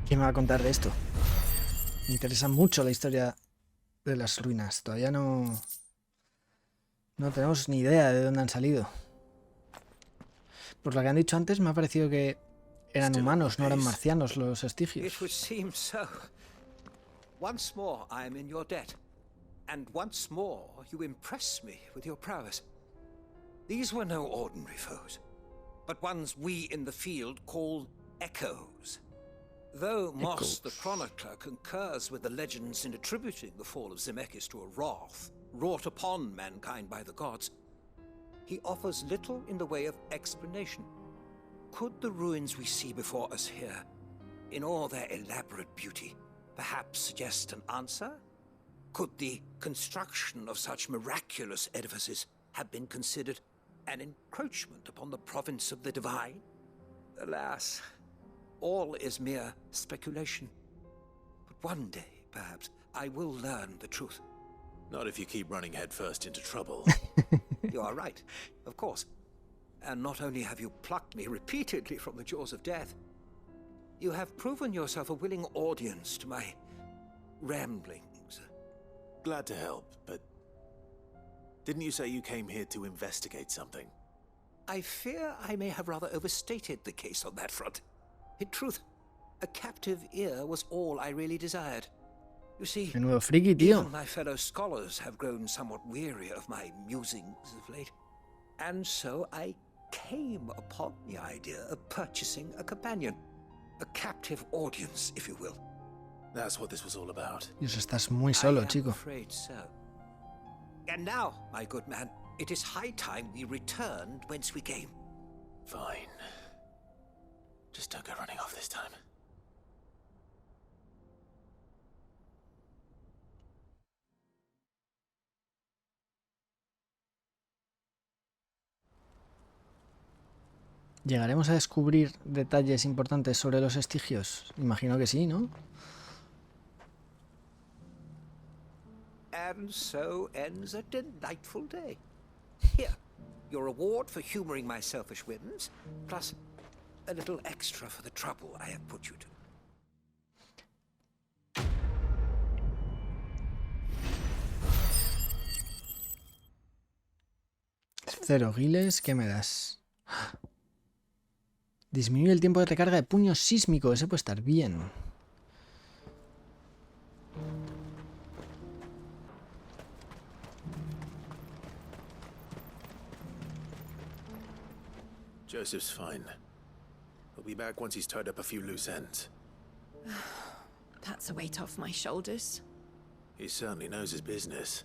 ¿Quién me va a contar de esto? Me interesa mucho la historia de las ruinas. Todavía no tenemos ni idea de dónde han salido. Por lo que han dicho antes, me ha parecido que eran humanos, no eran marcianos los vestigios. It would seem so. Once more I am in your debt. And once more you impress me with your prowess. These were no ordinary foes, but ones we in the field call echoes. Though Moss the chronicler concurs with the legends in attributing the fall of Zemeckis to a wrath wrought upon mankind by the gods, he offers little in the way of explanation. Could the ruins we see before us here, in all their elaborate beauty, perhaps suggest an answer? Could the construction of such miraculous edifices have been considered an encroachment upon the province of the divine? Alas, all is mere speculation. But one day, perhaps, I will learn the truth. Not if you keep running headfirst into trouble. You are right, of course. And not only have you plucked me repeatedly from the jaws of death, you have proven yourself a willing audience to my ramblings. Glad to help, but didn't you say you came here to investigate something? I fear I may have rather overstated the case on that front. In truth, a captive ear was all I really desired. You see, Menudo friki, tío. even my fellow scholars have grown somewhat weary of my musings of late. And so I came upon the idea of purchasing a companion. A captive audience, if you will. That's what this was all about. Dios, estás muy solo, I am chico. afraid so. And now, my good man, it is high time we returned whence we came. Fine. Just don't go running off this time. ¿Llegaremos a descubrir detalles importantes sobre los vestigios? Imagino que sí, ¿no? And so ends a delightful day. Here, your reward for humoring my selfish whims, plus a little extra for the trouble I have put you to. Cero giles, ¿qué me das? Disminuye el tiempo de recarga de puño sísmico. Ese puede estar bien. Joseph's fine. He'll be back once he's tied up a few loose ends. That's a weight off my shoulders. He certainly knows his business.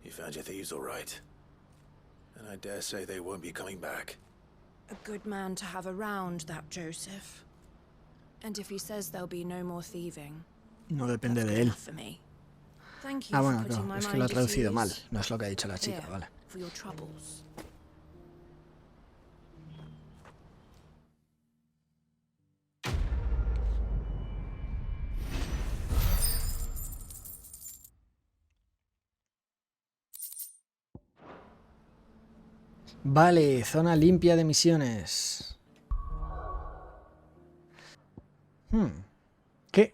You found your thieves all right. And I dare say they won't be coming back. A good man to have around, that Joseph. And if he says there'll be no more thieving, No depende de él. for me. Thank you Ah, for bueno, putting no, my es que lo ha mind at traducido ease. mal. No es lo que ha dicho la chica, Here, vale. for your troubles. Vale, zona limpia de misiones. ¿Qué?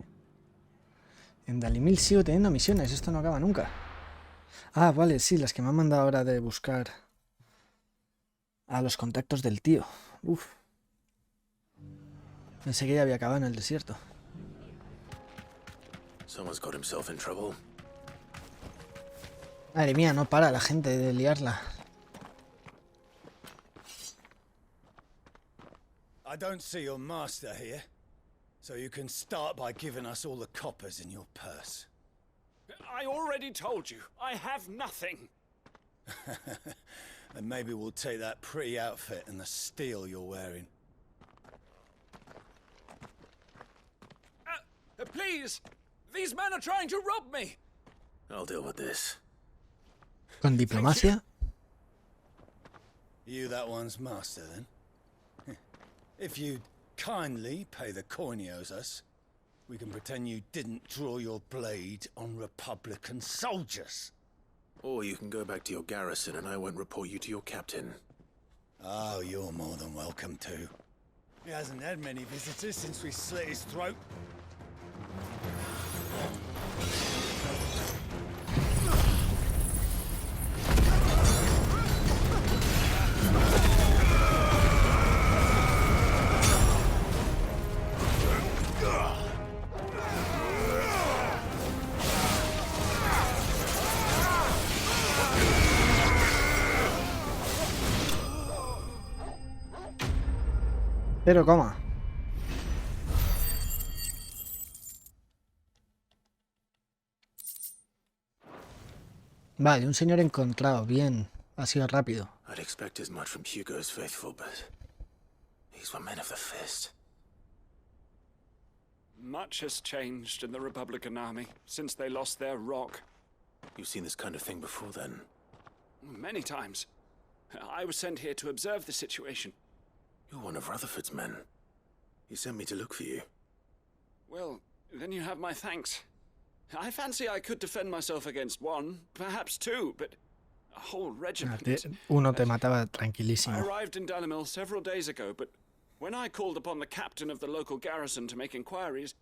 En Dalimil sigo teniendo misiones, esto no acaba nunca. Ah, vale, sí, las que me han mandado ahora de buscar a los contactos del tío. Uf. Pensé que ya había acabado en el desierto. Someone's got himself in trouble. Madre mía, no para la gente de liarla. I don't see your master here, so you can start by giving us all the coppers in your purse. I already told you, I have nothing. And maybe we'll take that pretty outfit and the steel you're wearing. Please! These men are trying to rob me! I'll deal with this. Con diplomacia. You that one's master, then? If you'd kindly pay the coin he owes us, we can pretend you didn't draw your blade on Republican soldiers. Or you can go back to your garrison and I won't report you to your captain. Oh, you're more than welcome to. He hasn't had many visitors since we slit his throat. Pero coma. Vale, un señor encontrado. Bien. Ha sido rápido. I'd expect as much from Hugo's faithful, but these were men of the fist. Much has changed in the Republican army since they lost their rock. You've seen this kind of thing before, then? Many times. I was sent here to observe the situation. You're one of Rutherford's men. He sent me to look for you. Well, then you have my thanks. I fancy I could defend myself against one, perhaps two, but a whole regiment. Uno te mataba I tranquilísimo. arrived in Dalimil several days ago, but when I called upon the captain of the local garrison to make inquiries,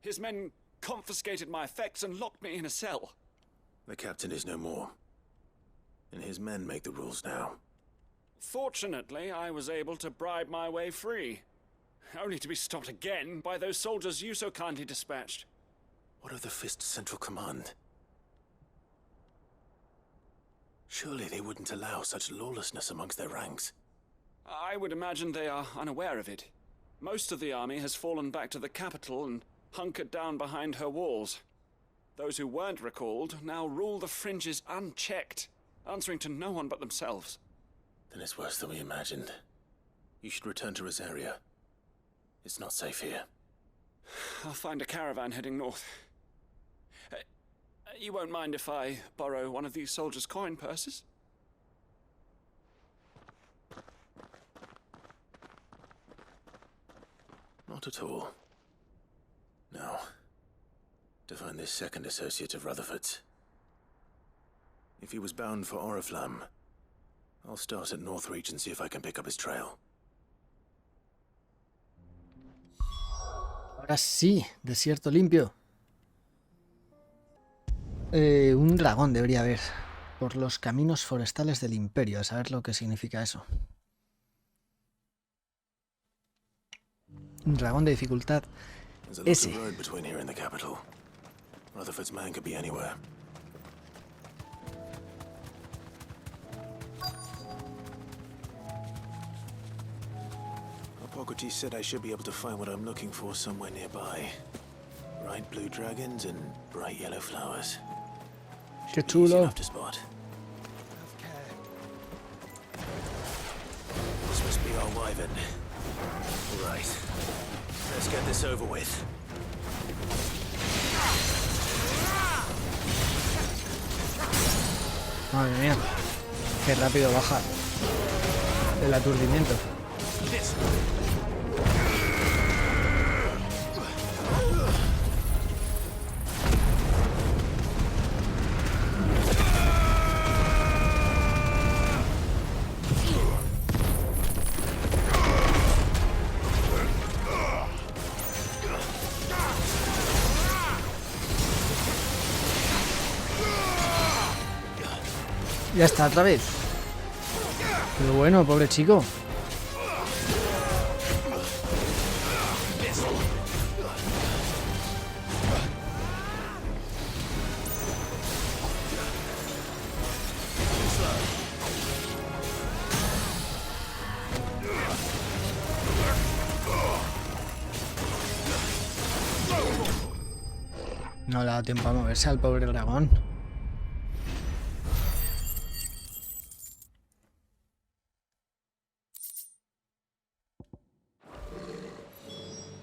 his men confiscated my effects and locked me in a cell. The captain is no more, and his men make the rules now. Fortunately, I was able to bribe my way free, only to be stopped again by those soldiers you so kindly dispatched. What of the Fist's Central Command? Surely they wouldn't allow such lawlessness amongst their ranks. I would imagine they are unaware of it. Most of the army has fallen back to the capital and hunkered down behind her walls. Those who weren't recalled now rule the fringes unchecked, answering to no one but themselves. Then it's worse than we imagined. You should return to Rosaria. It's not safe here. I'll find a caravan heading north. You won't mind if I borrow one of these soldiers' coin purses? Not at all. Now, to find this second associate of Rutherford's. If he was bound for Oriflamme, I'll start at Northreach and see if I can pick up his trail. Ahora sí, desierto limpio. Un dragón debería haber. Por los caminos forestales del Imperio, a saber lo que significa eso. Un dragón de dificultad There's a S. lot of road between here and the capital. Rutherford's man could be anywhere. Hippocrates said I should be able to find what I'm looking for somewhere nearby. Bright blue dragons and bright yellow flowers. Qué Be easy chulo. enough to spot. This must be our wyvern. Right. Let's get this over with. Madre mía. Qué rápido baja el aturdimiento. Ya está, otra vez. Pero bueno, pobre chico. No le da tiempo a moverse al pobre dragón.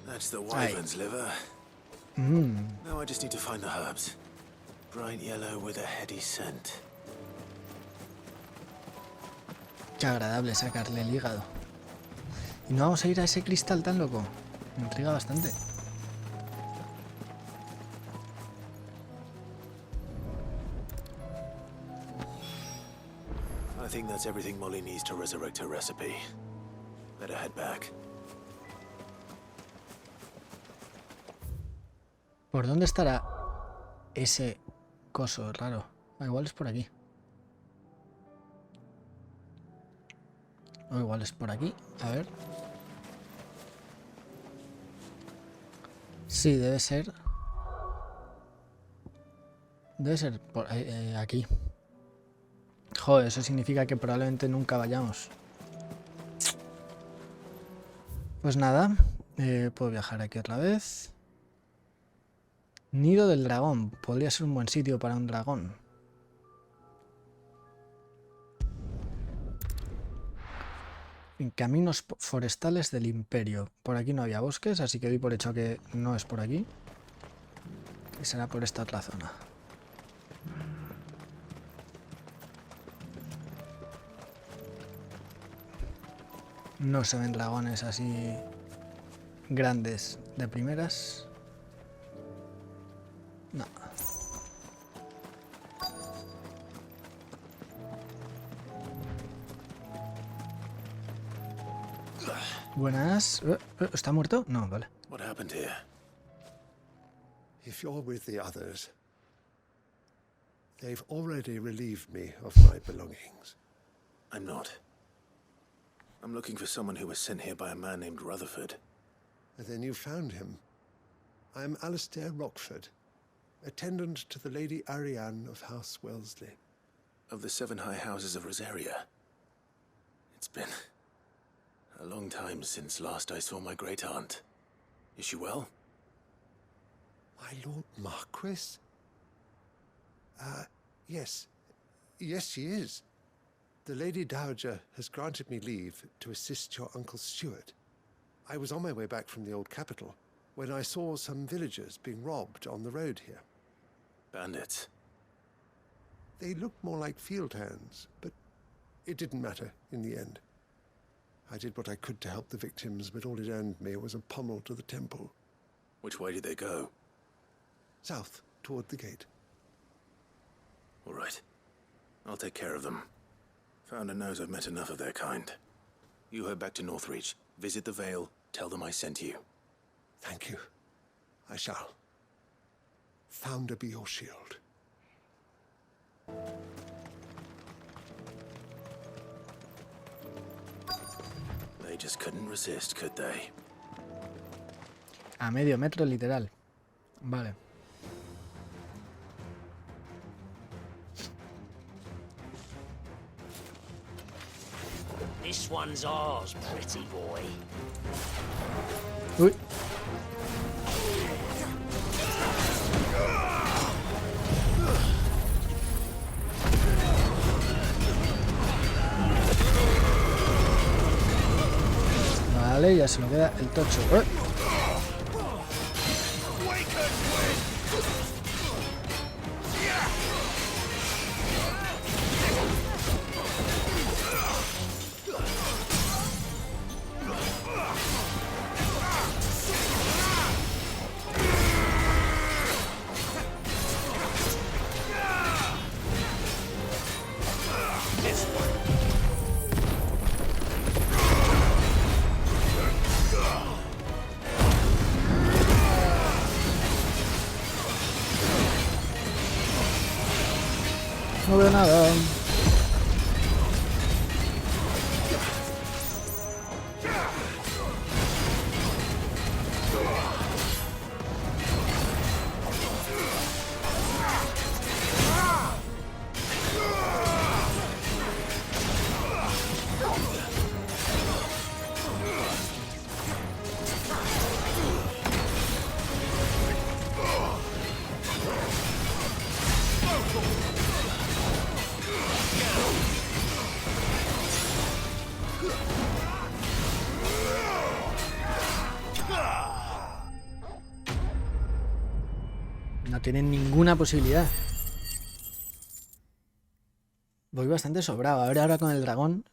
That's the wyvern's liver. Now I just need to find the herbs. Bright yellow with a heady scent. Qué agradable sacarle el hígado. Y no vamos a ir a ese cristal tan loco. Me intriga bastante. I think that's everything Molly needs to resurrect her recipe. Better head back. ¿Por dónde estará ese coso raro? Ah, igual es por aquí. O igual es por aquí. A ver. Sí, debe ser. Debe ser por aquí. Joder, eso significa que probablemente nunca vayamos. Pues nada. Puedo viajar aquí otra vez. Nido del dragón. Podría ser un buen sitio para un dragón. En caminos forestales del imperio. Por aquí no había bosques, así que doy por hecho que no es por aquí. Y será por esta otra zona. No se ven dragones así grandes de primeras. No. Buenas. ¿Está muerto? No, vale. What happened here? If you're with the others, they've already relieved me of my belongings. I'm not. I'm looking for someone who was sent here by a man named Rutherford. And then you found him. I'm Alistair Rockford, attendant to the Lady Ariane of House Wellesley. Of the 7 high houses of Rosaria. It's been a long time since last I saw my great-aunt. Is she well? My Lord Marquis? Yes. Yes, she is. The Lady Dowager has granted me leave to assist your Uncle Stuart. I was on my way back from the old capital when I saw some villagers being robbed on the road here. Bandits? They looked more like field hands, but it didn't matter in the end. I did what I could to help the victims, but all it earned me was a pommel to the temple. Which way did they go? South, toward the gate. All right. I'll take care of them. Founder knows I've met enough of their kind. You head back to Northreach, visit the Vale, tell them I sent you. Thank you. I shall. Founder be your shield. They just couldn't resist, could they? A medio metro literal. Vale. This one's ours, pretty boy. Uy. Vale, ya se lo queda el tocho. No veo nada. No tienen ninguna posibilidad. Voy bastante sobrado. A ver ahora con el dragón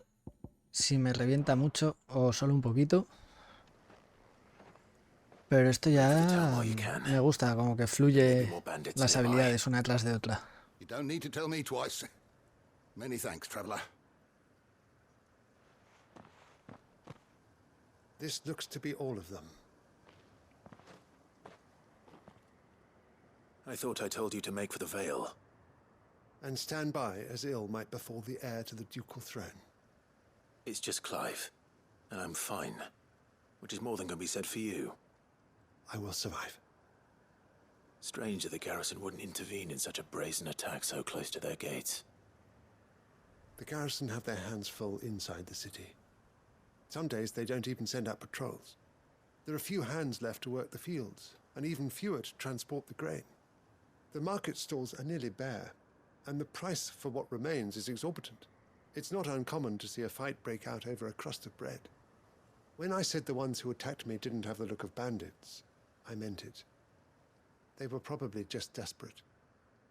si me revienta mucho o solo un poquito. Pero esto ya me gusta, como que fluye las habilidades una tras de otra. You don't need to tell me twice. Many thanks, traveler. This looks to be all of them. I thought I told you to make for the Vale. And stand by as ill might befall the heir to the ducal throne. It's just Clive, and I'm fine. Which is more than can be said for you. I will survive. Strange that the garrison wouldn't intervene in such a brazen attack so close to their gates. The garrison have their hands full inside the city. Some days they don't even send out patrols. There are few hands left to work the fields, and even fewer to transport the grain. The market stalls are nearly bare, and the price for what remains is exorbitant. It's not uncommon to see a fight break out over a crust of bread. When I said the ones who attacked me didn't have the look of bandits, I meant it. They were probably just desperate.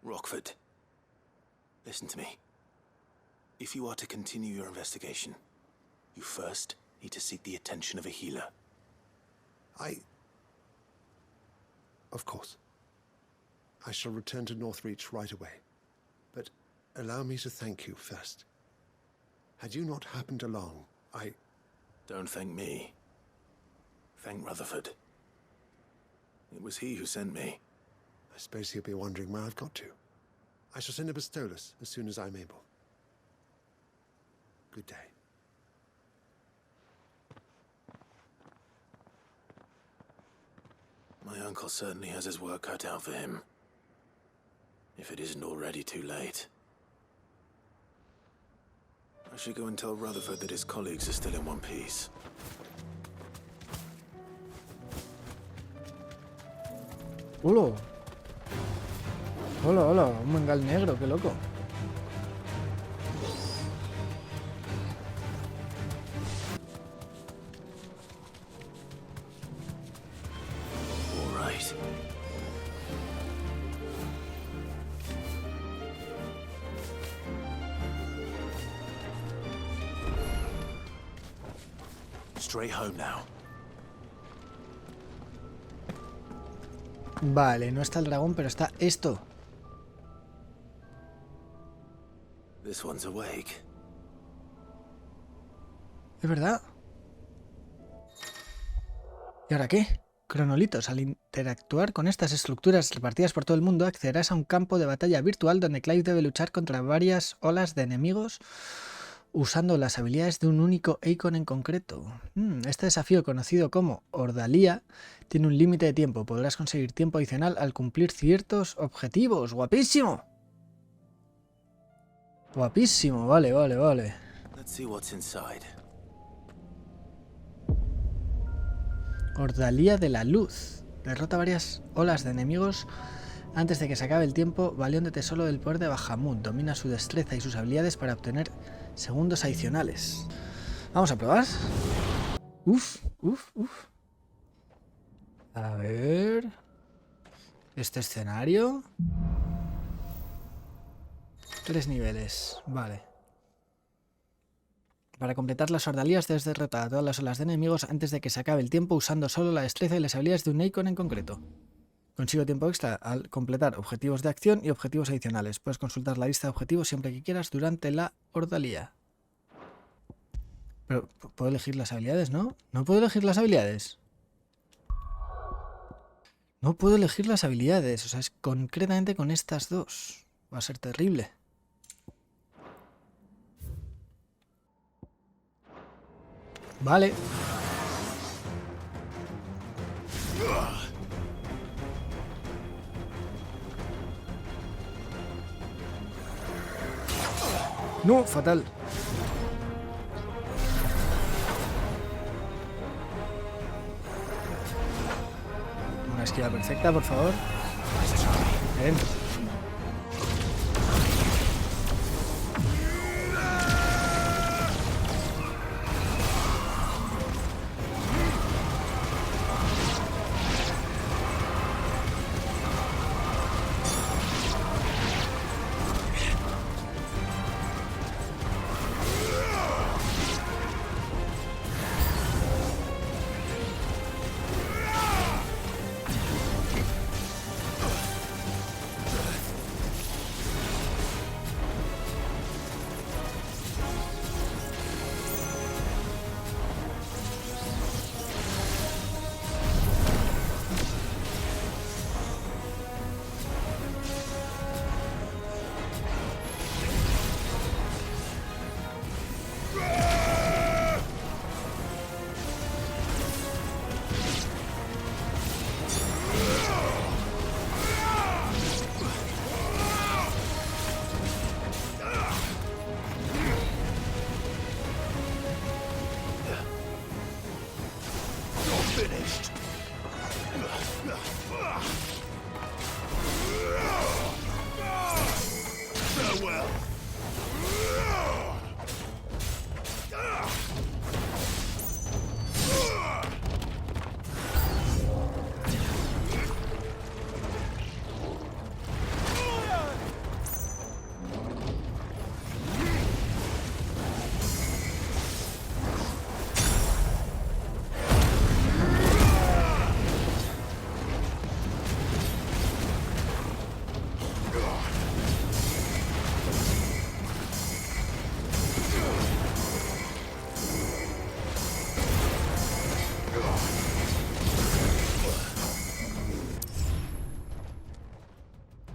Rockford, listen to me. If you are to continue your investigation, you first need to seek the attention of a healer. Of course. I shall return to Northreach right away. But allow me to thank you first. Had you not happened along, Don't thank me. Thank Rutherford. It was he who sent me. I suppose he'll be wondering where I've got to. I shall send a Bistolus as soon as I'm able. Good day. My uncle certainly has his work cut out for him. If it isn't already too late. I should go and tell Rutherford that his colleagues are still in one piece. ¡Hola! ¡Hola, hola! Un mangal negro, qué loco. All right. Straight home now. Vale, no está el dragón, pero está esto. This one's awake. ¿Es verdad? ¿Y ahora qué? Cronolitos. Al interactuar con estas estructuras repartidas por todo el mundo, accederás a un campo de batalla virtual donde Clive debe luchar contra varias olas de enemigos usando las habilidades de un único icon en concreto. Este desafío, conocido como Ordalía, tiene un límite de tiempo. Podrás conseguir tiempo adicional al cumplir ciertos objetivos. ¡Guapísimo! Guapísimo, vale, vale, vale. Let's see what's inside. Ordalía de la luz. Derrota varias olas de enemigos antes de que se acabe el tiempo, valiéndote de tesoro del poder de Bahamut. Domina su destreza y sus habilidades para obtener segundos adicionales. Vamos a probar. Uf. A ver. Este escenario. 3 niveles. Vale. Para completar las ordalías debes derrotar a todas las olas de enemigos antes de que se acabe el tiempo usando solo la destreza y las habilidades de un icon en concreto. Consigo tiempo extra al completar objetivos de acción y objetivos adicionales. Puedes consultar la lista de objetivos siempre que quieras durante la ordalía. Pero puedo elegir las habilidades, ¿no? No puedo elegir las habilidades. No puedo elegir las habilidades. O sea, es concretamente con estas dos. Va a ser terrible. Vale. No, fatal. Una esquiva perfecta, por favor. Bien.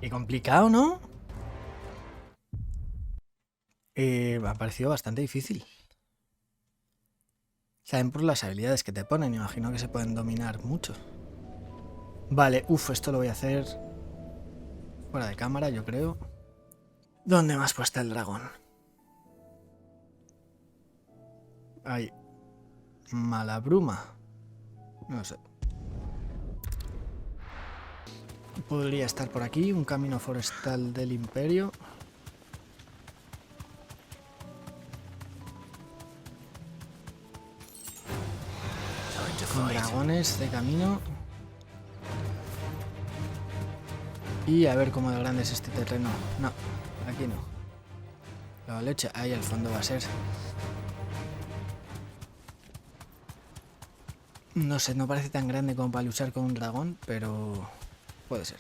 Qué complicado, ¿no? Me ha parecido bastante difícil. Saben por las habilidades que te ponen, imagino que se pueden dominar mucho. Vale, esto lo voy a hacer fuera de cámara, yo creo. ¿Dónde más puesta el dragón? Ahí. Malabruma. No sé. Podría estar por aquí, un camino forestal del imperio. Con dragones de camino. Y a ver cómo de grande es este terreno. No, aquí no. La leche, ahí al fondo va a ser. No sé, no parece tan grande como para luchar con un dragón, pero puede ser.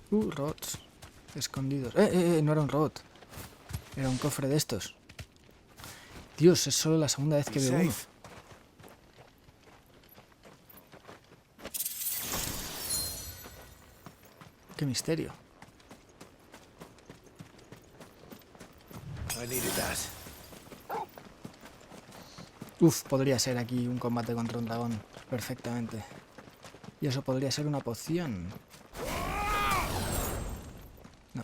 Robots escondidos. No era un robot. Era un cofre de estos. Dios, es solo la segunda vez que veo uno. Qué misterio. Podría ser aquí un combate contra un dragón perfectamente. Y eso podría ser una poción. No.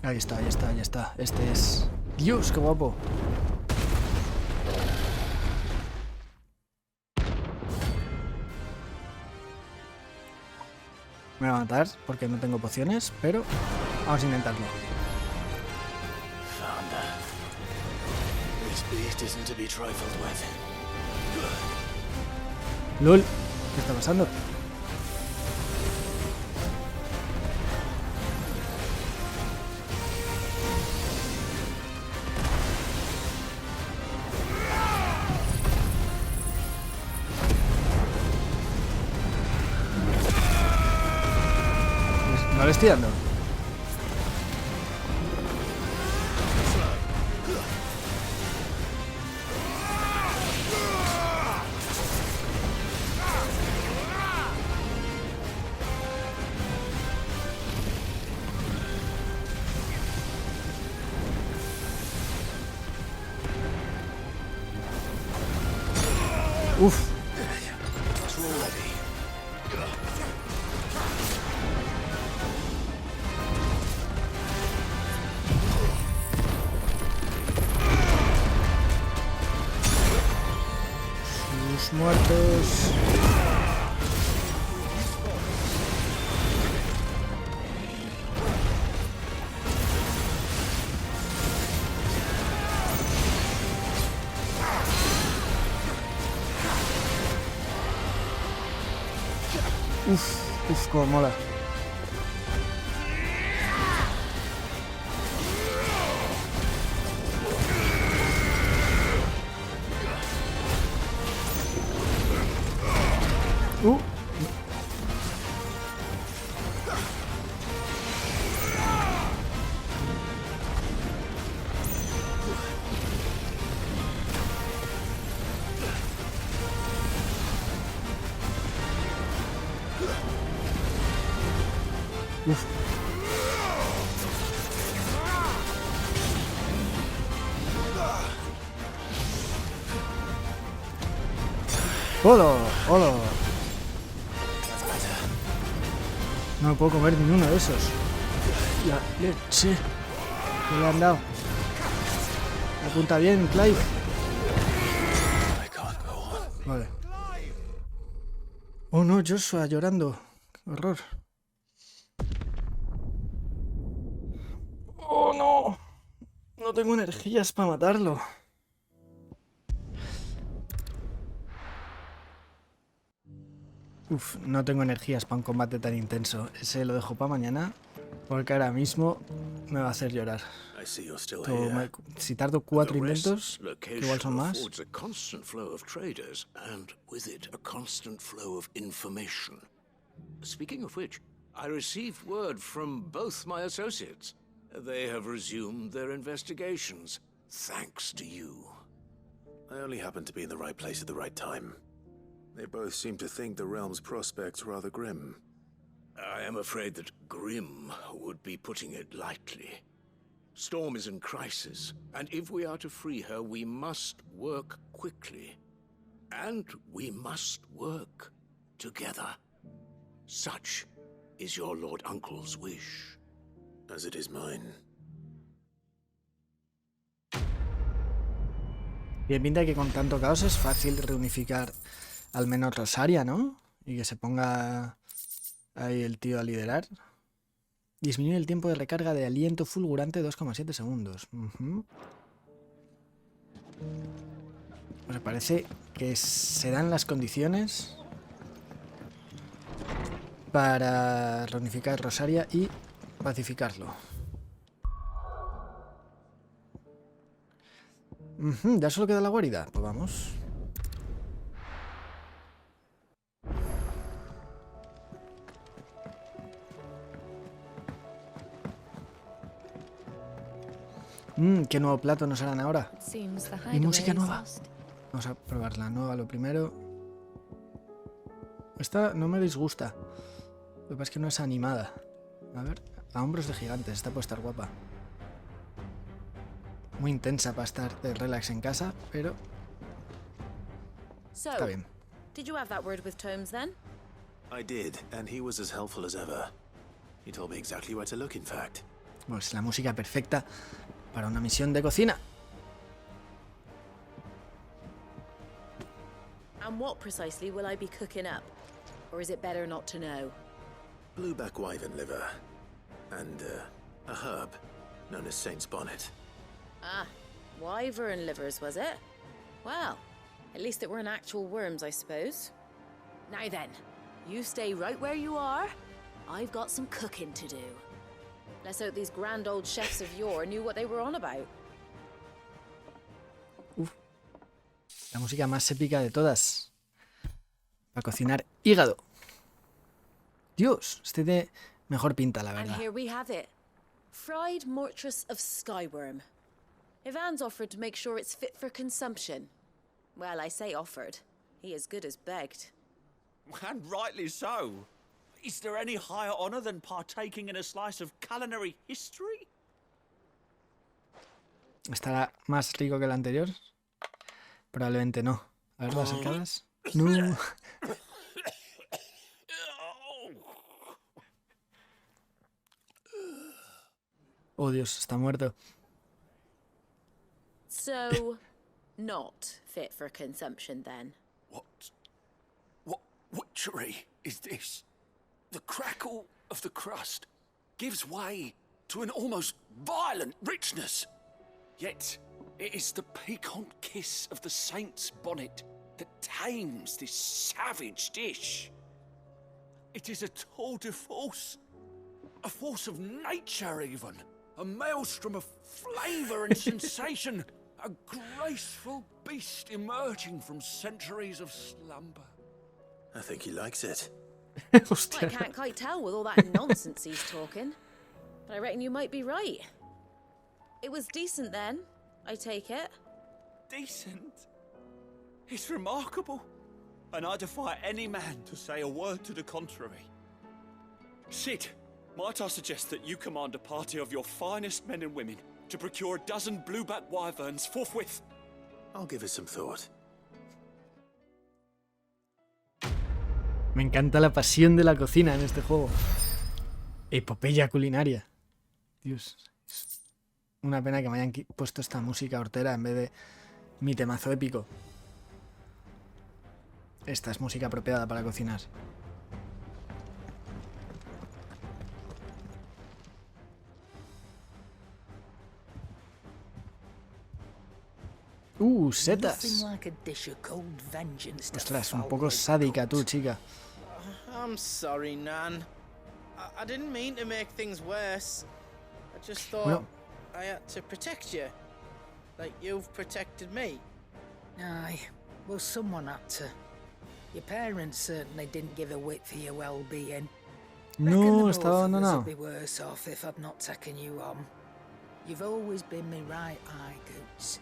Ahí está, ya está, ya está. Este es... ¡Dios, qué guapo! Me va a matar porque no tengo pociones, pero vamos a intentarlo. ¡Lol! ¿Qué está pasando? No le estoy dando. Muertos. Cómo mola. ¡Hola! ¡Hola! No me puedo comer ni uno de esos. La leche. ¿Qué le han dado? Apunta bien, Clive. Vale. Oh no, Joshua llorando. Qué horror. Oh no. No tengo energías para matarlo. No tengo energías para un combate tan intenso. Ese lo dejo para mañana. Porque ahora mismo me va a hacer llorar. I see you're still Todo here. si tardo 4 The rest's intentos, que igual son más. affords a constant flow of traders, and with it a constant flow of information. Speaking of which, I received word from both my associates. They have resumed their investigations, thanks to you. I only happened to be in the right place at the right time. They both seem to think the realm's prospects rather grim. I am afraid that grim would be putting it lightly. Storm is in crisis, and if we are to free her, we must work quickly. And we must work together. Such is your Lord Uncle's wish. As it is mine. Bien, pinta que con tanto caos es fácil reunificar al menos Rosaria, ¿no? Y que se ponga ahí el tío a liderar. Disminuye el tiempo de recarga de aliento fulgurante 2,7 segundos. Pues parece que se dan las condiciones para reunificar Rosaria y pacificarlo. ¿Ya solo queda la guarida? Pues vamos. ¿Qué nuevo plato nos harán ahora? Y música nueva. Vamos a probar la nueva lo primero. Esta no me disgusta. Lo que pasa es que no es animada. A ver, a hombros de gigantes. Esta puede estar guapa. Muy intensa para estar de relax en casa, pero está bien. Did you have that word with Tomes then? I did, and he was as helpful as ever. He told me exactly where to look, in fact. Pues la música perfecta para una misión de cocina. And what precisely will I be cooking up? Or is it better not to know? Blueback wyvern liver, and a herb known as Saint's Bonnet. Ah, wyvern livers, was it? Well, at least it weren't actual worms, I suppose. Now then, you stay right where you are. I've got some cooking to do. Let's hope these grand old chefs of yore knew what they were on about. La música más épica de todas. Para cocinar hígado. Dios, este de mejor pinta, la And verdad. here we have it. Fried mortress of skyworm. Ivan's offered to make sure it's fit for consumption. Well, I say offered. He as good as begged. And rightly so. Is there any higher honor than partaking in a slice of culinary history? ¿Estará más rico que el anterior? Probablemente no. A ver las arcadas. No. Oh, Dios, está muerto. So, not fit for consumption then. What witchery is this? The crackle of the crust gives way to an almost violent richness. Yet, it is the piquant kiss of the saint's bonnet that tames this savage dish. It is a tour de force. A force of nature, even. A maelstrom of flavor and sensation. A graceful beast emerging from centuries of slumber. I think he likes it. I can't quite tell with all that nonsense he's talking. But I reckon you might be right. It was decent then, I take it. Decent? It's remarkable. And I defy any man to say a word to the contrary. Sid, might I suggest that you command a party of your finest men and women to procure a dozen blueback wyverns forthwith? I'll give it some thought. Me encanta la pasión de la cocina en este juego. Epopeya culinaria. Dios. Es una pena que me hayan puesto esta música hortera en vez de mi temazo épico. Esta es música apropiada para cocinar. Setas. Ostras, un poco sádica tú, chica. I'm sorry, Nan. I didn't mean to make things worse. I just thought Bueno. I had to protect you. Like you've protected me. Aye, well, someone had to. Your parents certainly didn't give a whit for your well-being. No, estaba Would abandonado. be worse off if I'd not taken you on. You've always been me right eye, Goots.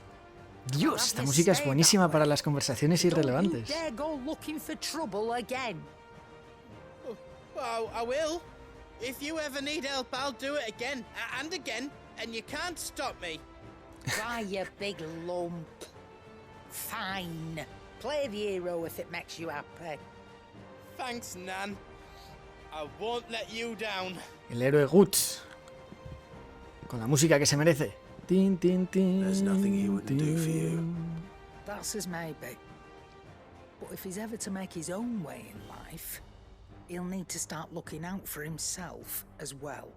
Dios, esta música es buenísima para las conversaciones irrelevantes. Dare go looking for trouble again. Well, I will. If you ever need help, I'll do it again and again, and you can't stop me. Why, you big lump. Fine. Play the hero if it makes you happy. Thanks, Nan. I won't let you down. El héroe Guts. Con la música que se merece. Tin, tin, tin. There's nothing he wouldn't do for you. That's as maybe. But if he's ever to make his own way in life, he'll need to start looking out for himself as well.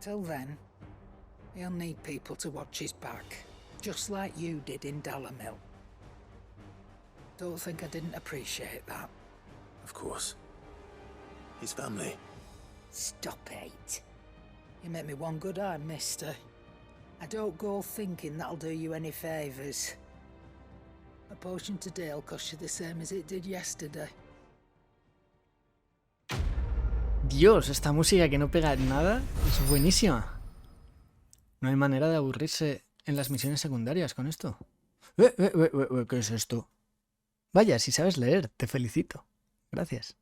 Till then, he'll need people to watch his back, just like you did in Dalamil. Don't think I didn't appreciate that. Of course. His family. Stop it. You make me one good eye, mister. I don't go thinking that'll do you any favours. A potion today'll cost you the same as it did yesterday. Dios, esta música que no pega nada es buenísima. No hay manera de aburrirse en las misiones secundarias con esto. ¿Qué es esto? Vaya, si sabes leer, te felicito. Gracias.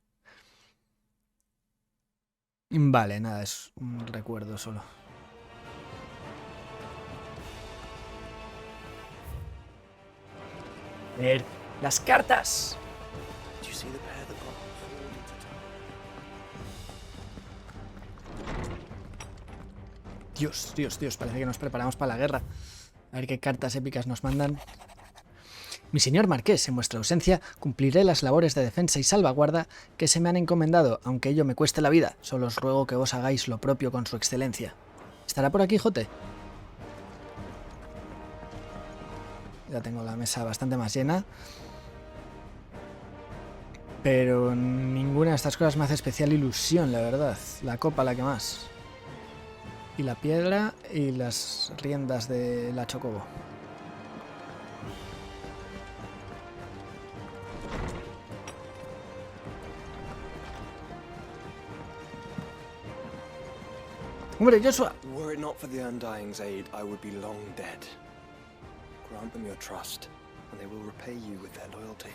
Vale, nada, es un recuerdo solo. Leer las cartas. Do you see the pair that got Dios, Dios, Dios, parece que nos preparamos para la guerra. A ver qué cartas épicas nos mandan. Mi señor marqués, en vuestra ausencia, cumpliré las labores de defensa y salvaguarda que se me han encomendado, aunque ello me cueste la vida. Solo os ruego que vos hagáis lo propio con su excelencia. ¿Estará por aquí, Jote? Ya tengo la mesa bastante más llena. Pero ninguna de estas cosas me hace especial ilusión, la verdad. La copa la que más. Y la piedra y las riendas de la chocobo. Hombre, Joshua. Were it not for the Undying's aid, I would be long dead. Grant them your trust, and they will repay you with their loyalty.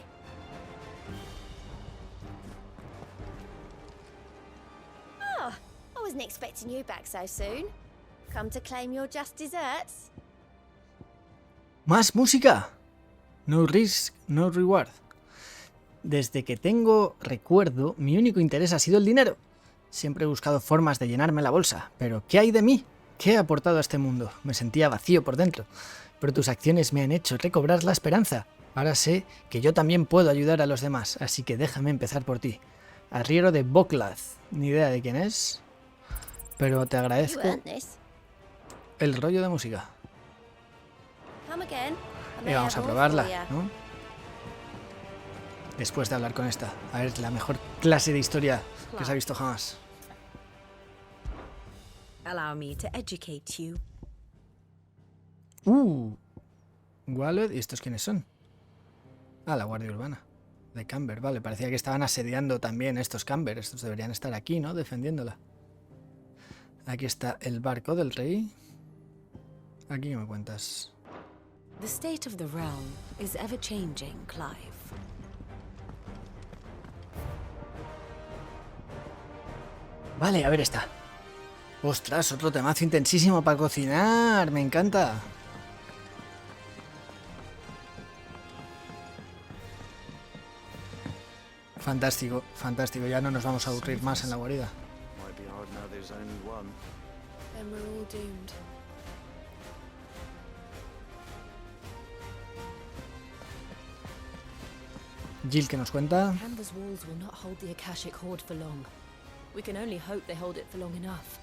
Oh, I wasn't expecting you back so soon. Come to claim your just desserts? ¡Más música! No risk, no reward. Desde que tengo recuerdo, mi único interés ha sido el dinero. Siempre he buscado formas de llenarme la bolsa, pero ¿qué hay de mí? ¿Qué he aportado a este mundo? Me sentía vacío por dentro, pero tus acciones me han hecho recobrar la esperanza. Ahora sé que yo también puedo ayudar a los demás, así que déjame empezar por ti. Arriero de Boklad, ni idea de quién es, pero te agradezco el rollo de música. Y vamos a probarla, ¿no? Después de hablar con esta. A ver, la mejor clase de historia que se ha visto jamás. Allow me to educate you. Wallet, ¿y estos quiénes son? Ah, la Guardia Urbana. De Camber, vale. Parecía que estaban asediando también estos Camber. Estos deberían estar aquí, ¿no? Defendiéndola. Aquí está el barco del rey. Aquí me cuentas. The state of the realm is ever changing, Clive. Vale, a ver esta. Ostras, otro temazo intensísimo para cocinar. Me encanta. Fantástico, fantástico. Ya no nos vamos a aburrir más en la guarida. Might be hard now there's only one. Then we're all doomed. Jill, ¿qué nos cuenta? Canber's walls will not hold the Akashic Horde for long. We can only hope they hold it for long enough.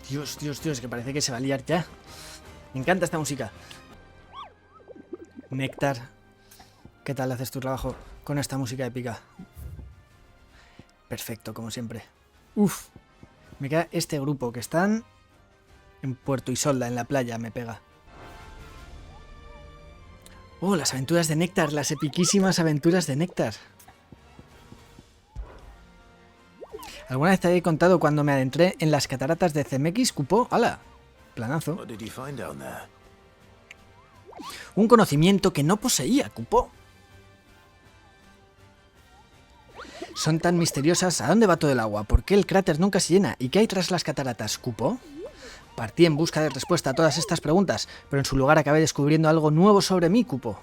Dios, Dios, Dios, que parece que se va a liar ya. Me encanta esta música. Néctar, ¿qué tal haces tu trabajo con esta música épica? perfecto, como siempre. Uf, me queda este grupo que están en Puerto Isolda, en la playa, me pega. Oh, las aventuras de Néctar, las epiquísimas aventuras de Néctar. ¿Alguna vez te he contado cuando me adentré en las cataratas de CMX, Cupo? ¡Hala! Planazo. What did you find down there? Un conocimiento que no poseía, Cupo. Son tan misteriosas. ¿A dónde va todo el agua? ¿Por qué el cráter nunca se llena? ¿Y qué hay tras las cataratas, Cupo? Partí en busca de respuesta a todas estas preguntas, pero en su lugar acabé descubriendo algo nuevo sobre mí, Cupo.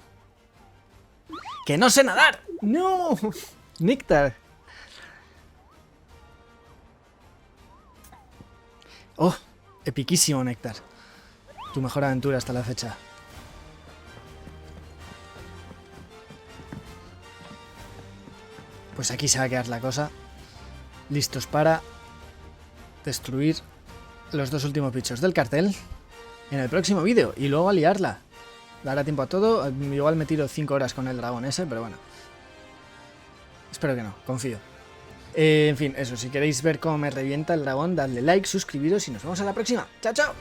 ¡Que no sé nadar! ¡No! Néctar. Oh, epiquísimo, Néctar. Tu mejor aventura hasta la fecha. Pues aquí se va a quedar la cosa. Listos para destruir los 2 últimos bichos del cartel en el próximo vídeo. Y luego a liarla. Dará tiempo a todo. Igual me tiro 5 horas con el dragón ese, pero bueno. Espero que no, confío. En fin, eso. Si queréis ver cómo me revienta el dragón, dadle like, suscribiros y nos vemos a la próxima. ¡Chao, chao!